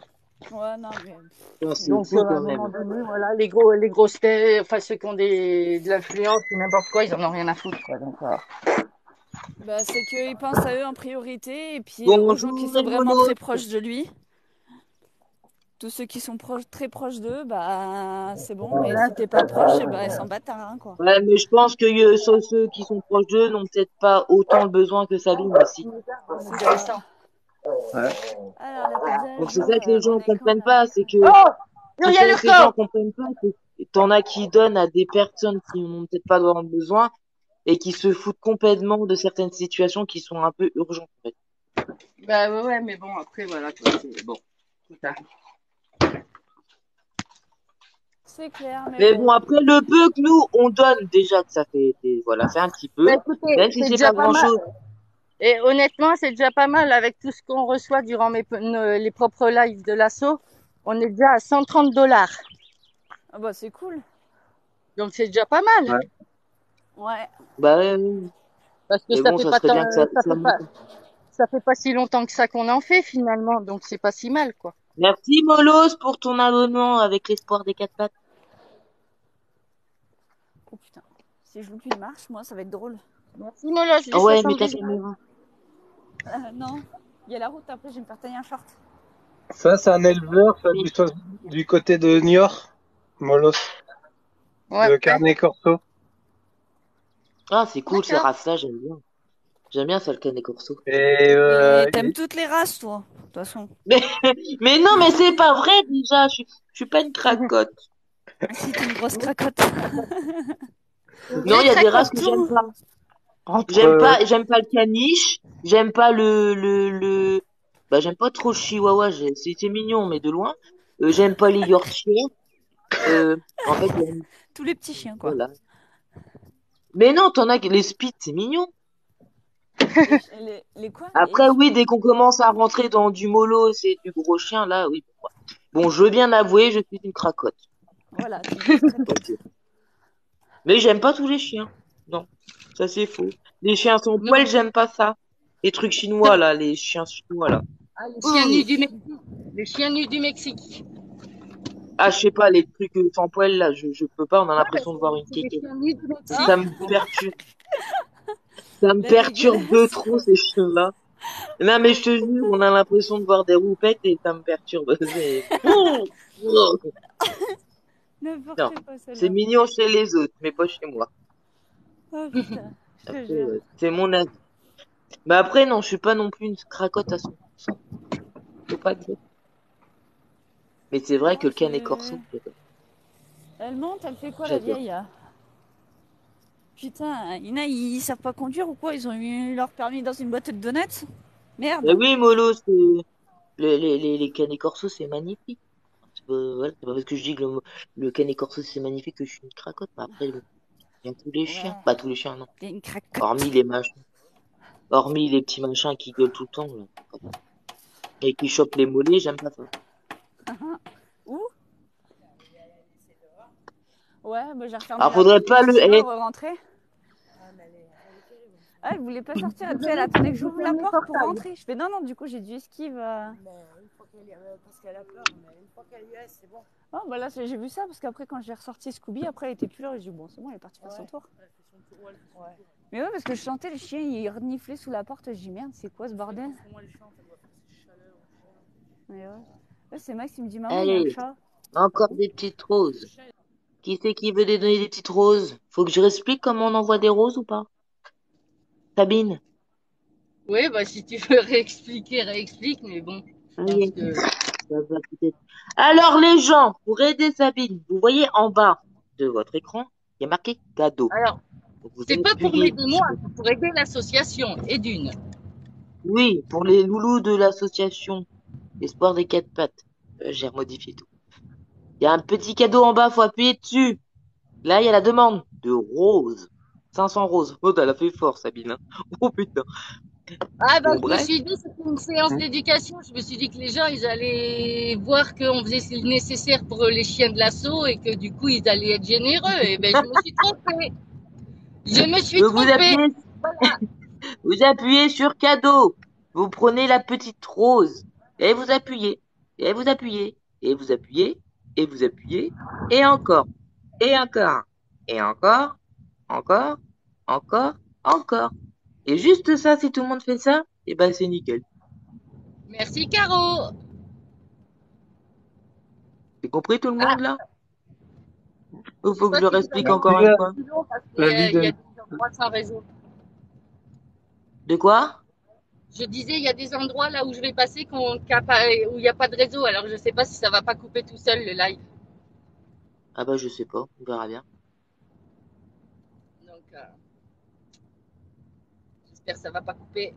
ouais, non, mais Putain, c'est Donc fou à un quand moment même. donné, voilà, les grosses têtes, enfin ceux qui ont de l'influence ou n'importe quoi, ils en ont rien à foutre, quoi. Donc, bah, c'est qu'ils pensent à eux en priorité et puis aux gens qui Bonjour, sont vraiment Elmolos. très proches de lui. Tous ceux qui sont très proches d'eux, bah c'est bon. Mais voilà, si t'es pas proche, bah ils s'en battent hein, quoi. Ouais, mais je pense que ceux qui sont proches d'eux n'ont peut-être pas autant le besoin que Sabine aussi. C'est intéressant. ça. Ouais. Alors la pizza Donc c'est joue ça que les gens on est quand comprennent là? pas, c'est que Oh, c'est Muriel ça que les gens Urco! comprennent pas, c'est que t'en as qui donnent à des personnes qui n'ont peut-être pas vraiment besoin et qui se foutent complètement de certaines situations qui sont un peu urgentes en fait. Bah ouais, mais bon, après, voilà, quoi, c'est bon. Putain. C'est clair, mais Mais bon. bon, après le peu que nous on donne déjà que ça fait voilà, c'est un petit Bah peu, écoutez, même si c'est c'est déjà pas pas mal. grand-chose. Et honnêtement, c'est déjà pas mal avec tout ce qu'on reçoit durant les propres lives de l'assaut. On est déjà à 130 $. Ah bah c'est cool. Donc c'est déjà pas mal. Ouais. Ouais. Bah ouais, oui. Parce que Mais ça bon, fait ça pas serait tant, bien que ça monte. ça fait pas si longtemps que ça qu'on en fait finalement. Donc c'est pas si mal, quoi. Merci Molos pour ton abonnement avec l'espoir des quatre pattes. Oh putain. Si je loupe une marche, moi ça va être drôle. Merci Moloch, j'ai Ah ouais, mais ta 70 balles. caméra. Non. Il y a la route après, je vais me faire tailler un short. Ça, c'est un éleveur ça, du côté de Niort, Molos, Ouais. de Carnet Corso. Ah, c'est cool, ces D'accord. races-là, j'aime bien. J'aime bien ça, le Canet Corso. Et Et t'aimes toutes les races, toi, de toute façon. Mais non, mais c'est pas vrai, déjà. Je suis pas une cracotte. Si t'es une grosse cracotte. Non, il y a des races que tout. j'aime pas. entre J'aime pas le caniche. J'aime pas Bah, j'aime pas trop le chihuahua, c'est mignon, mais de loin. J'aime pas les Yorkshire. En fait, Tous les petits chiens, quoi. voilà. Mais non, t'en as les Spitz, c'est mignon. Les quoi? Après, oui, dès qu'on commence à rentrer dans du mollo, c'est du gros chien, là, oui. Bon, je veux bien avouer, je suis une cracotte. Voilà, tu me dis cracotte. Mais j'aime pas tous les chiens. Non, ça c'est faux. Les chiens sans Non. poil, j'aime pas ça. Les trucs chinois, là, les chiens chinois, là. Ah, les chiens nus du Mexique. Les chiens nus du Mexique. Ah, je sais pas, les trucs sans poil, là, je peux pas, on a l'impression de voir une C'est des kéké. chiens nus du Mexique. Ça me perturbe. Ça me La perturbe de dégueulasse. trop, ces chiens-là. Non, mais je te jure, on a l'impression de voir des roupettes et ça me perturbe. N'importe Non, quoi, c'est celle-là. mignon chez les autres, mais pas chez moi. Oh putain, je te Après, jure. c'est mon avis. Mais après, non, je suis pas non plus une cracotte à 100%. Faut pas dire. Mais c'est vrai Non, que le Canet Corso, Elle monte, elle fait quoi la j'adore. vieille? Putain, il y en a, ils savent pas conduire ou quoi? Ils ont eu leur permis dans une boîte de donuts? Mais Merde. oui, Molo, les Canet Corso, c'est magnifique. Voilà, c'est pas parce que je dis que le Canet Corso, c'est magnifique que je suis une cracotte. Mais après, il y a tous les chiens. Ouais, Pas tous les chiens, non. t'es une cracotte. Hormis les machins. Hormis les petits machins qui gueulent tout le temps, là. Et qui chopent les mollets, j'aime pas ça. Où? Ouais, bah j'ai refermé Alors, la faudrait porte, pas mais le, si tu veux, eh, on va rentrer. Ah, elle voulait pas sortir, tu sais, elle attendait que j'ouvre la porte pour rentrer. Je fais non, non, du coup j'ai dû esquive. Parce qu'elle a peur, mais une fois qu'elle y est, c'est bon. Oh, bah là, j'ai vu ça parce qu'après, quand j'ai ressorti Scooby, après, elle était plus là. Et j'ai dit, bon, c'est bon, elle est partie faire son tour. Mais ouais, parce que je sentais le chien, il reniflait sous la porte. Je dis, merde, c'est quoi ce bordel? Mais ouais. Ouais, c'est Max qui me dit, maman, il y a un allez, chat. encore des petites roses. Qui c'est qui veut donner des petites roses? Faut que je réexplique comment on envoie des roses ou pas? Sabine? Oui, bah si tu veux réexpliquer, réexplique, mais bon, je pense Oui. que. Ça va peut-être. Alors les gens, pour aider Sabine, vous voyez en bas de votre écran, il y a marqué cadeau. Alors, Donc, vous c'est pas pour appuyez. m'aider moi, c'est pour aider l'association et d'une. Oui, pour les loulous de l'association Espoir des quatre pattes. J'ai remodifié tout. Il y a un petit cadeau en bas, faut appuyer dessus. Là, il y a la demande de roses. 500 roses. Oh, t'as la fait fort, Sabine. Hein. Oh putain. Ah bah Bon, je me bref. suis dit, c'était une séance d'éducation, je me suis dit que les gens, ils allaient voir qu'on faisait le nécessaire pour les chiens de l'assaut et que du coup, ils allaient être généreux. Et ben, je me suis trompée. Je me suis Donc, trompée. vous appuyez sur cadeau. Vous prenez la petite rose. Et vous appuyez. Et vous appuyez. Et vous appuyez. Et vous appuyez. Et encore. Et encore. Et encore. Encore. Encore. Encore. Et juste ça, si tout le monde fait ça, et ben c'est nickel. Merci Caro. T'as compris tout le Ah, monde là? Ou je sais faut que pas je leur si vous explique avez encore une fois? plus long parce qu'il La y a, vie il y a d'un. des endroits sans réseau. De quoi? Je disais, il y a des endroits là où je vais passer où il n'y a pas de réseau. Alors je sais pas si ça va pas couper tout seul le live. Ah bah je sais pas, on verra bien. Donc j'espère que ça va pas couper.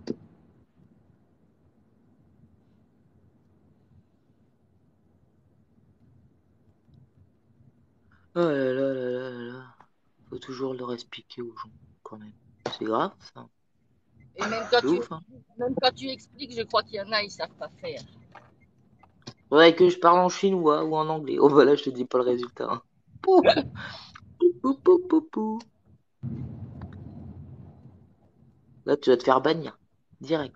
Oh là là là là là là. Faut toujours leur expliquer aux gens, quand même. C'est grave ça. Et C'est ouf, hein. même quand tu expliques, je crois qu'il y en a, ils savent pas faire. Faudrait que je parle en chinois ou en anglais. Oh bah là je te dis pas le résultat. Hein. Pou, pou, pou, pou, pou. Là tu vas te faire bannir. Direct.